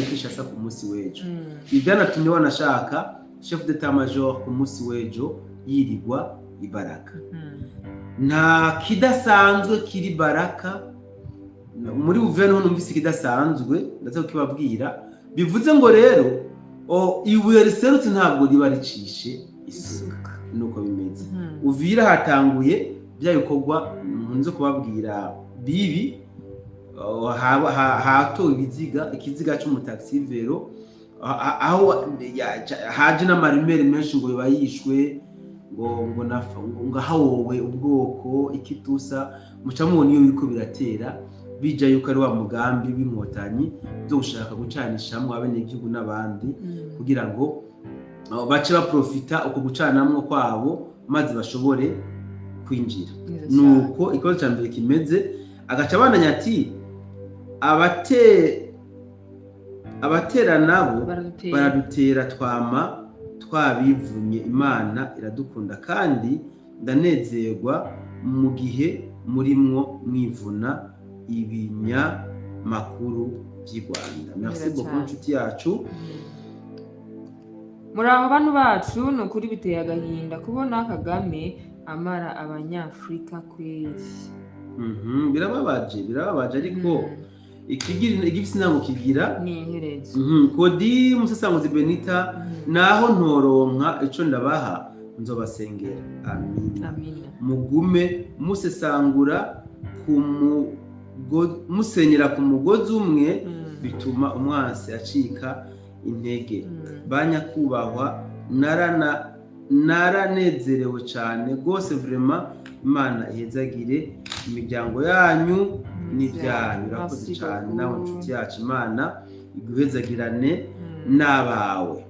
Kinshasa ku munsi w'ejo ibyanatumye wanashaka chef d'état major ku munsi w'ejo yirigwa ibaraka nta kidasanzwe kiri Baraka muri Uvira numvise kidasanzwe ndaza kukibabwira bivuze ngo rero ibuye riserutse ntabwo riba ricishe isuka nuko bimeze Uvira hatanguye byayikorwa nzo kubabwira bibi hatowe ikiziga cy'umutaxi vero aho haje n'amarimere menshi ngo bayishwe ngo hawowe ubwoko ikitusa muca mubona iyo biriko biratera bija yuko ari wa mugambi w'inkotanyi zo gushaka gucanishamwe abenegihugu n'abandi kugira ngo bace baprofita uko gucanamwo kwabo maze bashobore kwinjira nuko ikibazo cya mbere kimeze agaca bandanya ati abatera nabo baradutera twabivunye Imana iradukunda kandi ndanezerwa mu gihe murimwo mwivuna ibinyamakuru by'i Rwanda. Merci beaucoup nshuti yacu. Muraho bantu bacu no kuri biteye agahinda kubona Kagame amara abanyafrika kwezi. Birababaje ariko igifise intango kigira ni iherezo. Kodi umusesanguzi Benita naho ntoronka ico ndabaha nzobasengera. Amina. Mugume musesangura musenyera ku mugozi umwe bituma umwansi acika intege. Banyakubahwa naranezerewe cyane rwose vraiment Imana ihezagire imiryango yanyu n'ibyanyu. Urakoze cyane nawe nshuti yacu, Imana iguhezagirane n'abawe.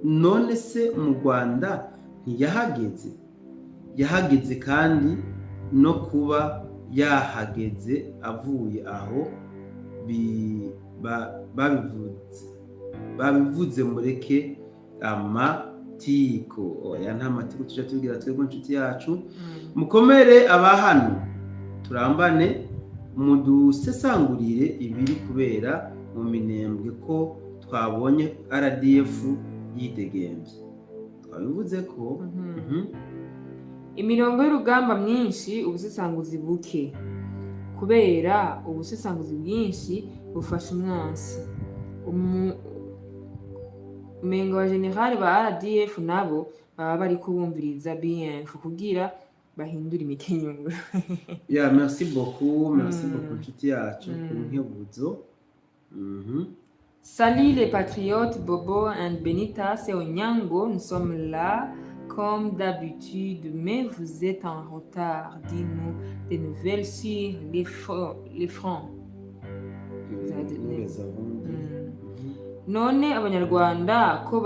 None se mu Rwanda yahageze kandi no kuba yahageze avuye aho babivuze mureke amatiko. Oya nta matiko tujya tubwira twebwe inshuti yacu. Mukomere aba hano turambane mudusesangurire ibiri kubera mu Minembwe ko twabonye RDF yidegembye. Twabivuze ko imirongo y'urugamba myinshi ubusesanguzi buke kubera ubusesanguzi bwinshi bufasha umwansi. Umengo wa generali ba RDF nabo baba bari kubumviriza BF kugira bahindura imikenyero. Merci beaucoup nshuti yacu ku nkebuzo. Salut les patriotes, Bobo and Benita, c'est Onyango, nous sommes là comme d'habitude, mais vous êtes en retard. Dis-nous des nouvelles sur les fronts. None abanyarwanda ko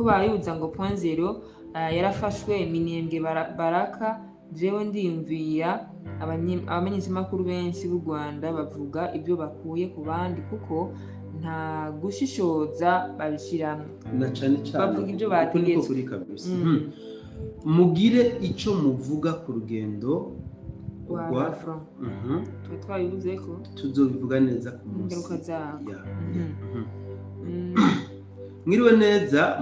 bayuza ngo point zero yarafashwe Minembwe Baraka. Jewe ndiyumvira abamenyeshamakuru benshi b'u Rwanda bavuga ibyo bakuye ku bandi kuko nta gushishoza babishiramo, na cyane bavuga ibyo bategetswe. Mugire icyo muvuga ku rugendo rwa front. Twabivuze ko tuzobivuga neza ku munsi ingaruka zabo. Mwiriwe neza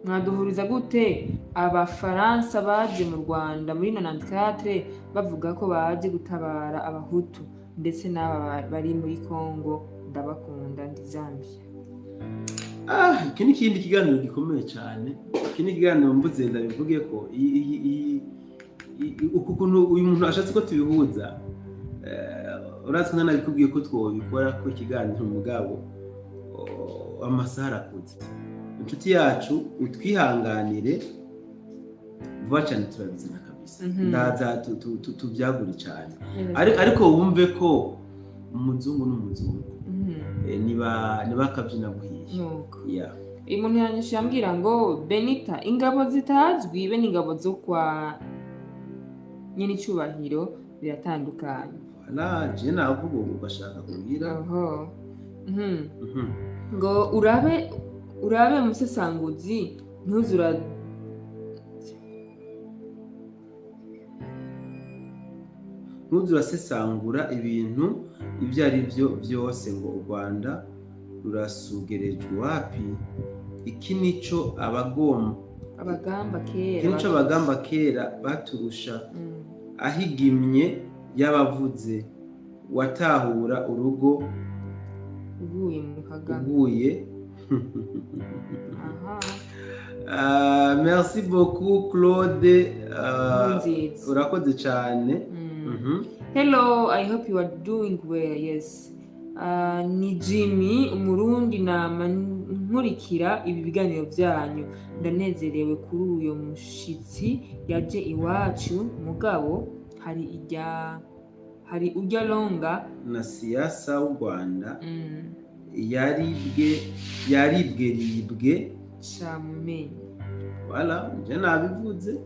mwaduhuriza gute abafaransa baje mu Rwanda muri 94 bavuga ko baje gutabara abahutu ndetse n'aba bari muri Congo? Ndabakunda ndi Zambia. Iki ni ikindi kiganiro gikomeye cyane. Iki ni ikiganiro mvuze ndabivuge ko ukuntu uyu muntu ashatse ko tubihuza. Uratse nka nabikubwiye ko twobikora ko ikiganiro mugabo amasaha arakuze. Inshuti yacu utwihanganire vuba cyane turabizana kabisa. Ndaza tubyagure cyane ariko wumve ko umuzungu n'umuzungu niba kabyina buhiye. Umuntu yanyishuye ambwira ngo Benita, ingabo zitazwi be n'ingabo zo kwa nyine icyubahiro biratandukanye. Je navuga ubu bashaka kubwira ngo urabe umusesanguzi ntuzurasesangura ibintu ibyo ari byo byose ngo u Rwanda rurasugerejwe wapi. Iki nico abagamba kera baturusha ahigimye yabavuze watahura urugo uguye. Merci beaucoup Claude, urakoze cyane. Hello, I hope you are doing well. Yes. Ni Jimmy umurundi nama nkurikira ibi biganiro byanyu. Ndanezerewe kuri uyo mushitsi yaje iwacu mugabo hari ujya longa na siasa y'u Rwanda yaribwe shamumenye. Voilà, je nabivuze.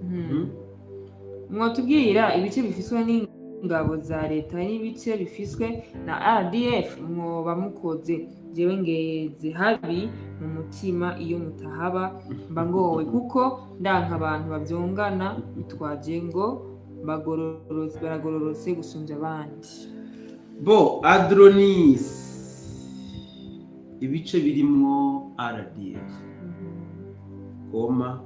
Mwatubwira ibice bifiswe n'ingabo za leta n'ibice bifiswe na RDF mwoba mukoze. Jewe ngeze habi mu mutima iyo mutahaba mba ngowe kuko ndanka abantu babyongana bitwaje ngo baragororotse gusumbya abandi. Adronis, ibice birimwo RDF koma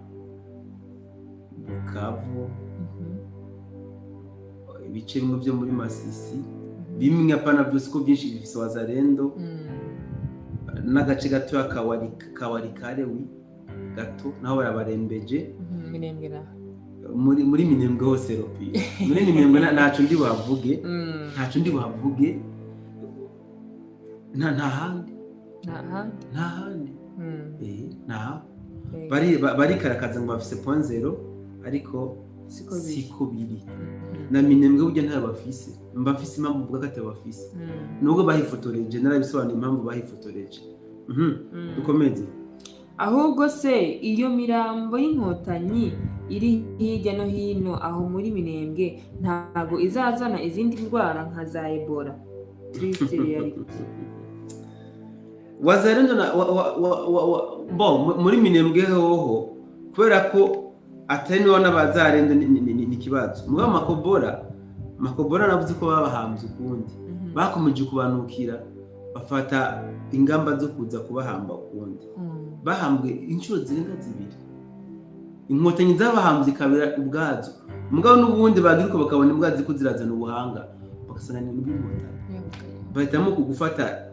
Bukavu, ibice bimwe byo muri Masisi, bimwe apana byose ko byinshi bifise Wazalendo, n'agace gato kawarikare gato naho barabarembeje Minembwe muri Minembwe hose ropi muri Minembwe ntaco ndi bavuge nta handi bari karakaza ngo bafise point zero ariko siko biri na Minembwe burya nta bafise mbafise impamvu uvuga ko atabafise nubwo bahifotoreje narabisobanuye impamvu bahifotoreje dukomeze. Ahubwo se iyo mirambo y'inkotanyi iri hirya no hino aho muri Minembwe ntago izazana izindi ndwara nka za Ebola? Triste reality. Wazalendo muri Minembwe hoho kubera ko atari niho n'abazarendo ni kibazo. Mugabo Makobora navuze ko babahambye ukundi bakomeje kubanukira bafata ingamba zo kuza kubahamba ukundi bahambwe inshuro zirenga zibiri. Inkotanyi zabahambye kabira ubwazo mugabo n'ubundi bagiruko bakabona ubwazi ko zirazana ubuhanga bagasanga ni n'inkotanyi bahitamo kugufata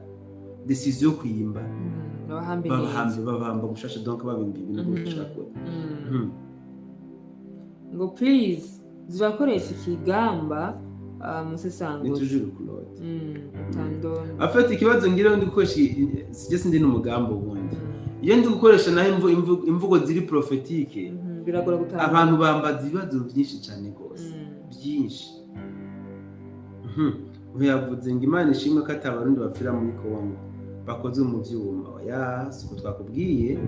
decision kwiyimba babahamba gushasha donc babimbi ibintu gushaka ngo please zibakoresha ikigamba Musesango toujours Claude afite ikibazo ngira ndi gukoresha sije sindi n'umugambo ubundi iyo ndi gukoresha naho imvugo ziri prophétique biragora gutanga abantu bambaza ibibazo byinshi cyane gose byinshi uyavuze ngo Imana ishimwe ko atabarundi bapfira muri Kongo bakoze mu byuma ya suko twakubwiye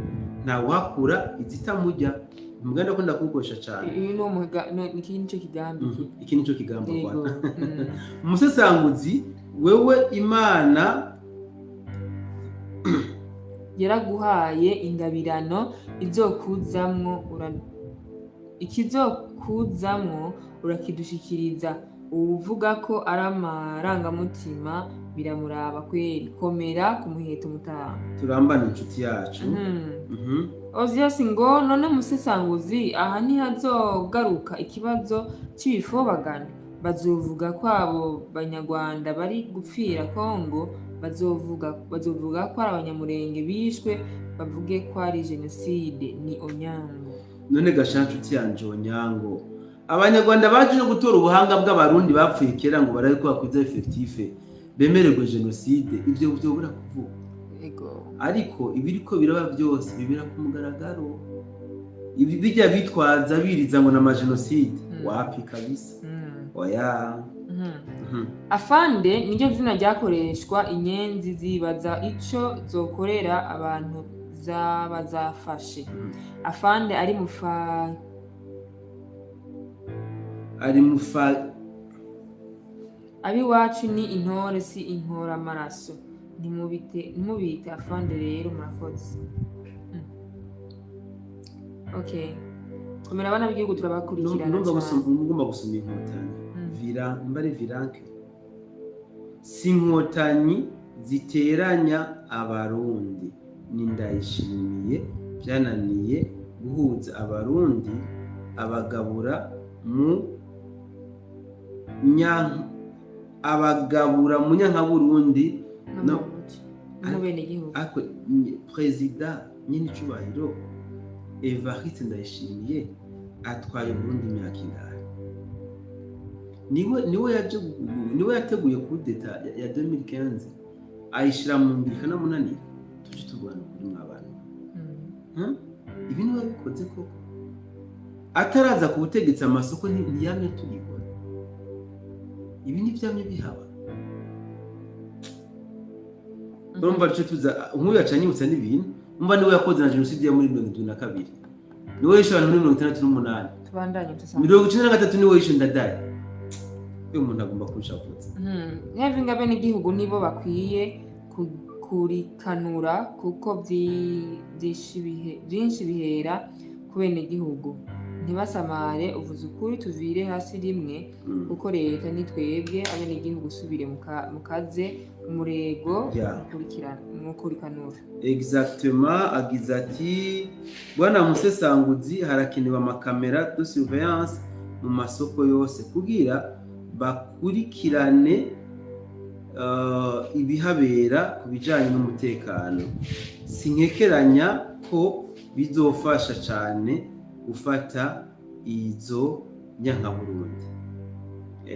nta wakura izitamujya muganda ko ndakukoresha cyane iyi no muga iki nico kigambi iki nico kigambo kwa Musesanguzi wewe Imana yaraguhaye ingabirano ikizokuzamwo urakidushikiriza uvuga ko ari amarangamutima biramuraba kweri komera ku muheto mutaha turambana inshuti yacu Ozias ngo none Musesanguzi aha ntihazogaruka ikibazo cy'ibifobagana bazovuga ko abo banyarwanda bari gupfira Kongo bazovuga ko ari abanyamurenge bishwe bavuge ko ari genocide ni Onyango. None gashancuti yanje Onyango abanyarwanda baje no gutora ubuhanga bw'abarundi bapfuye kera ngo baraye ko bakuze effective bemererwe genocide ivyo bura kuvuga ariko ibiriko biraba byose bibira ku mugaragaro ibi bijya bitwaza biriza ngo na genocide wapi kabisa oya afande niryo zina ryakoreshwa inyenzi zibaza ico zokorera abantu zabazafashe afande ari mufa abi wacu ni intore si inkora amaraso nimubite afande rero murakoze. Okay komera abana b'igihugu turabakurikirana ngomba gusoma inkotanyi mbare viranke si inkotanyi ziteranya abarundi ni Ndayishimiye byananiye guhuza abarundi abagabura mu nyankaburundi no bene igihugu ako president nyine cyubahiro Evariste Ndayishimiye atwaye Burundi imyaka ingahe niwe yateguye kudeta ya 2015 ayishira mu ngirika namunanira tuje turwana kuri mwabana ibi niwe bikoze koko ataraza ku butegetsi amasoko ntiyamye turigwa ibi ni byamye bihaba urumva cyo tuza nk'uyu yacanyibutsa n'ibintu umva niwe yakoze na genocide ya muri 2022 niwe yishe abantu muri 1968 tubandanye tusanga 1993 niwe yishe Ndadaye uyu muntu agomba kushakutsa nyavinga bene igihugu nibo bakwiye kurikanura kuko byinshi bihera ku bene igihugu ntibasamare uvuze ukuri tuvire hasi rimwe kuko leta ni twebwe abenegihugu usubire mu kaze umurego mukurikanura. Exactement, agize ati bwana Musesanguzi harakenewe amakamera de surveillance mu masoko yose kugira bakurikirane ibihabera ku bijyanye n'umutekano. Sinkekeranya ko bizofasha cyane gufata izo nyankaburundi.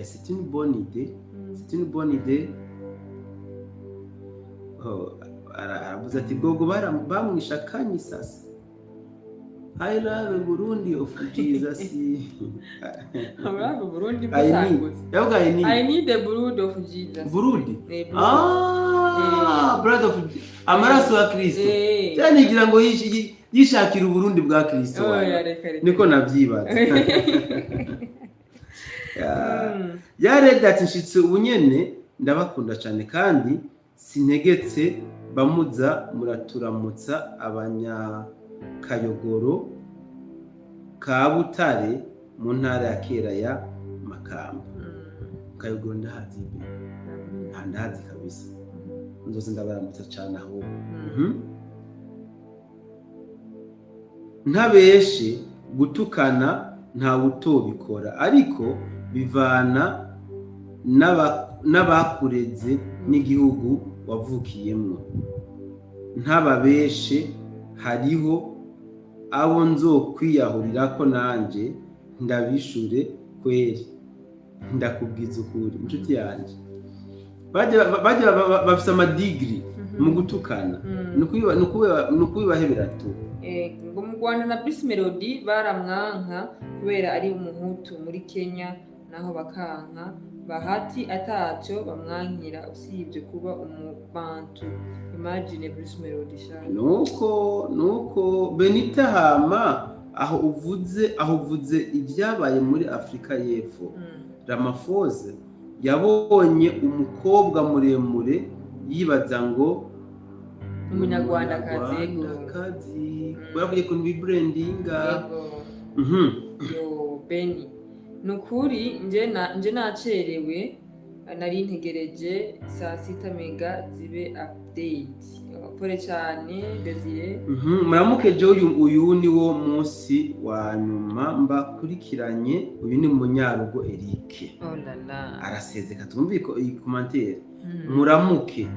C'est une bonne idée. C'est une bonne idée. Aravuze ati bwogo bamwisha kanyi sasa. I love Burundi of Jesus. I love Burundi I need the blood of Jesus. Burundi? Blood of amaraso ya Kristo. Cyane ngira ngo yishakira Burundi bwa Kristo. Niko navyibaza. Yareda ati nshitse ubunyene ndabakunda cyane kandi sintegetse bamuza muraturamutsa abanyakayogoro ka Butare mu ntara ya Kera ya Makamba. Kayogoro ndahazi ndahazi kabisa. Nzoze ndabaramutsa cyane aho. Ntabeshe gutukana nta utobikora ariko bivana n'abakureze n'igihugu wavukiyemo. Ntababeshe hariho abo nzokwiyahurira ko nanje ndabishure kweri ndakubwiza ukuri inshuti yanjye. Bafise amadigiri mu gutukana nukubibahebera tu. Ngo mu Rwanda na Bruce Melody baramwanka kubera ari umuhutu muri Kenya naho bakanka Bahati ataco bamwankira usibye kuba umubantu. Imagine Bruce Melody shaka. Nuko Benita Hama aho uvuze ibyabaye muri Afrika y'Epfo. Ramaphosa yabonye umukobwa muremure yibaza ngo umunyarwandakazi bavuye ku bibrandinga. Yo Beni nukuri nje nacerewe nari ntegereje saa 6 mega zibe update. Pole cyane Desire. Muramukeje uyu ni wo munsi wa nyuma mbakurikiranye. Uyu ni Munyarugo Eric. Oh la la. Arasezeka tumviko iyi commentaire. Muramuke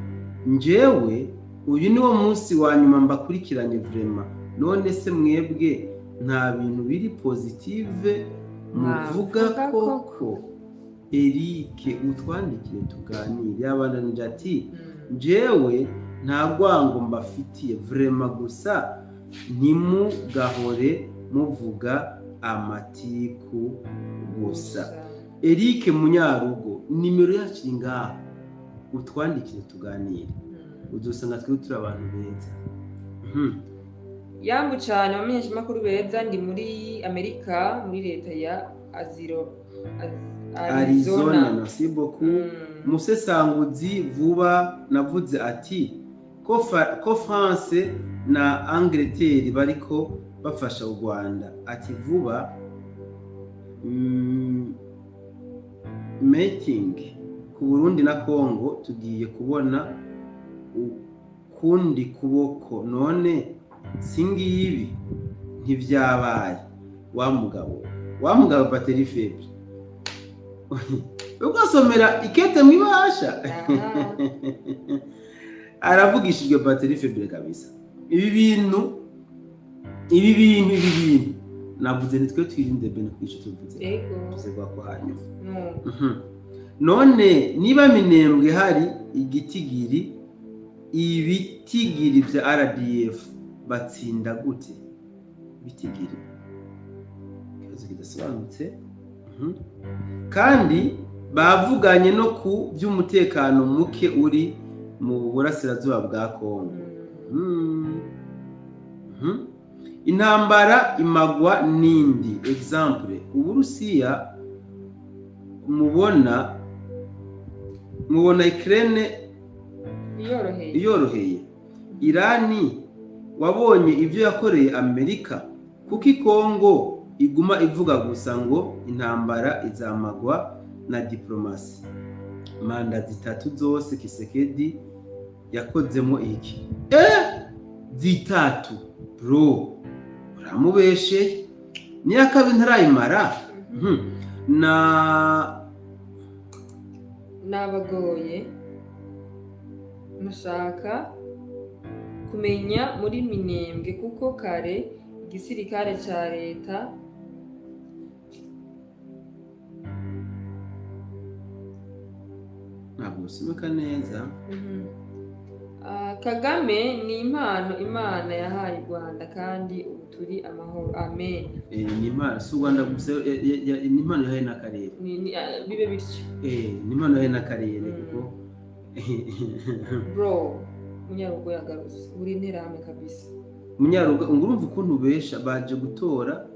njewe uyu ni wo munsi wa nyuma mbakurikiranye vraiment. None se mwebwe nta bintu biri positive muvuga koko? Eric utwandikire tuganire. Yabana njati njewe nta gwango mbafitiye vraiment gusa ntimugahore muvuga amatiku gusa. Eric Munyarugo nimero yacu ngaho utwandikire tuganire uzosanga twe turi abantu beza. Yambu cyane bamenyesha makuru beza ndi muri Amerika muri leta ya Arizona. Merci beaucoup. Musesanguzi vuba navuze ati ko France na Angleterre bariko bafasha u Rwanda ati vuba meeting ku Burundi na Congo tugiye kubona ukundi kuboko. None singibi ntivyabaye wa mugabo bateri febre ugasomera ikete mwibasha. Aravugishijwe bateri febre kabisa. Ibi bintu navuze nitwe twirinde bene kwica tuvuze tuzegwa ko hanyuma. None niba Minembwe hari ibitigiri vya RDF batsinda gute? Bitigiri kibazo kidasobanutse. Kandi bavuganye no ku by'umutekano muke uri mu burasirazuba bwa Kongo. Intambara imagwa nindi example Uburusiya mubona Ukraine yoroheye. Irani wabonye ivyo yakoreye Amerika kuki Kongo iguma ivuga gusa ngo intambara izamagwa na diplomasi. Manda zitatu zose Kisekedi yakozemo iki? Zitatu bro, uramubeshe niya kabiri ntarayimara. Nabagoye mushaka kumenya muri Minembwe kuko kare igisirikare ca leta ntabwo usubika neza. Kagame ni impano Imana yahaye u Rwanda kandi ubu turi amahoro, amen. Ni impano si u Rwanda gusa, ni impano yahaye n'akarere. Bibe bityo. Ni impano yahaye n'akarere kuko bro Munyarugo yagarutse uri interame kabisa. Munyarugo ngurumva ukuntu ubesha baje gutora,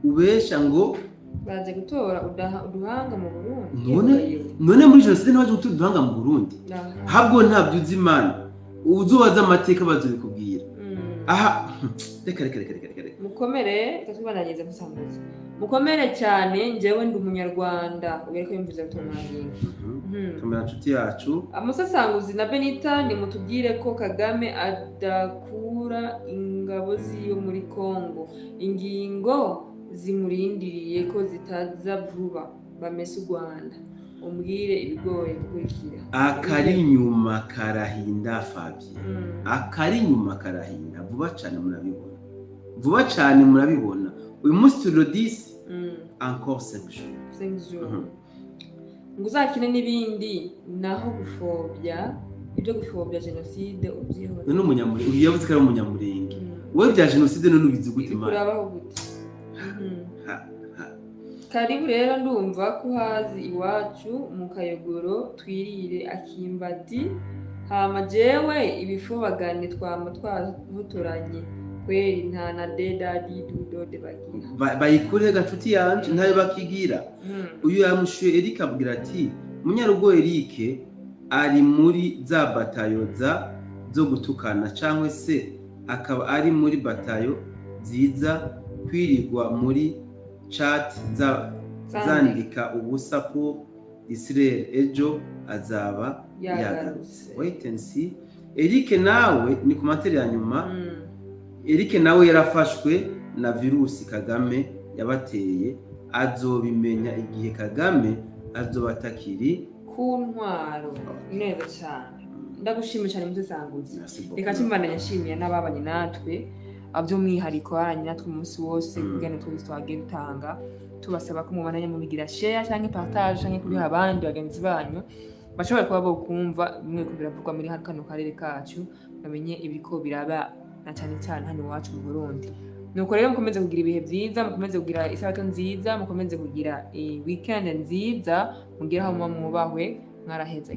ubesha ngo baje gutora uduhanga mu Burundi. None muri jenoside ntibaje gutora uduhanga mu Burundi? Habwo ntabyo uzi Imana, uzubaza amateka bazobikubwira. Aha reka mukomere tatubanageze musambuza. Mukomere cyane njyewe ndi umunyarwanda ubereko yumviza gutomanginga. Kamera nshuti yacu Amusasanguzi na Benita nimutubwire ko Kagame adakura ingabo ziyo muri Kongo, ingingo zimurindiriye ko zitaza vuba bamese u Rwanda. Umbwire ibigoye gukurikira. Akari nyuma karahinda Fabien. Akari nyuma karahinda vuba cyane murabibona. Vuba cyane murabibona. Uyu munsi turi 10 encore 5 jours. Nguzakine n'ibindi naho gufobya ibyo gufobya jenoside ubyihora. None umunyamurenge uyavuze ko ari umunyamurenge. Wowe bya jenoside none ubizi gute Imana? Kurabaho gute? Karibu rero ndumva ko hazi iwacu mu Kayogoro twirire akimbadi hama jewe ibifobagane twama twahuturanye kweri nta na dedadi dudode bagira bayikure gacuti yanje ntayo bakigira. Uyu yamushuye Eric abwira ati Munyarugo Eric ari muri za batayo zo gutukana cyangwa se akaba ari muri batayo ziza kwirirwa muri chat zandika ubusa ko Israel ejo azaba yagarutse. Wait and see. Eric nawe ni ku materi ya nyuma. Eric nawe yarafashwe na virusi Kagame yabateye, azobimenya igihe Kagame azobatakiri ku ntwaro. Neza cyane ndagushimira cyane musasanguzi. Reka kimbandanya nshimiye n'ababanye natwe by'umwihariko haranye natwe umunsi wose kugene twagiye dutanga, tubasaba ko mubandanya mubigira share cyangwa partage cyangwa kubiha abandi bagenzi banyu bashobora kuba bo kumva bimwe ko biravugwa muri kano karere kacu, bamenye ibiko biraba na cyane cyane hano iwacu mu Burundi. Nuko rero mukomeze kugira ibihe byiza, mukomeze kugira isabato nziza, mukomeze kugira weekend nziza, mugira aho mwubahwe mwaraheza.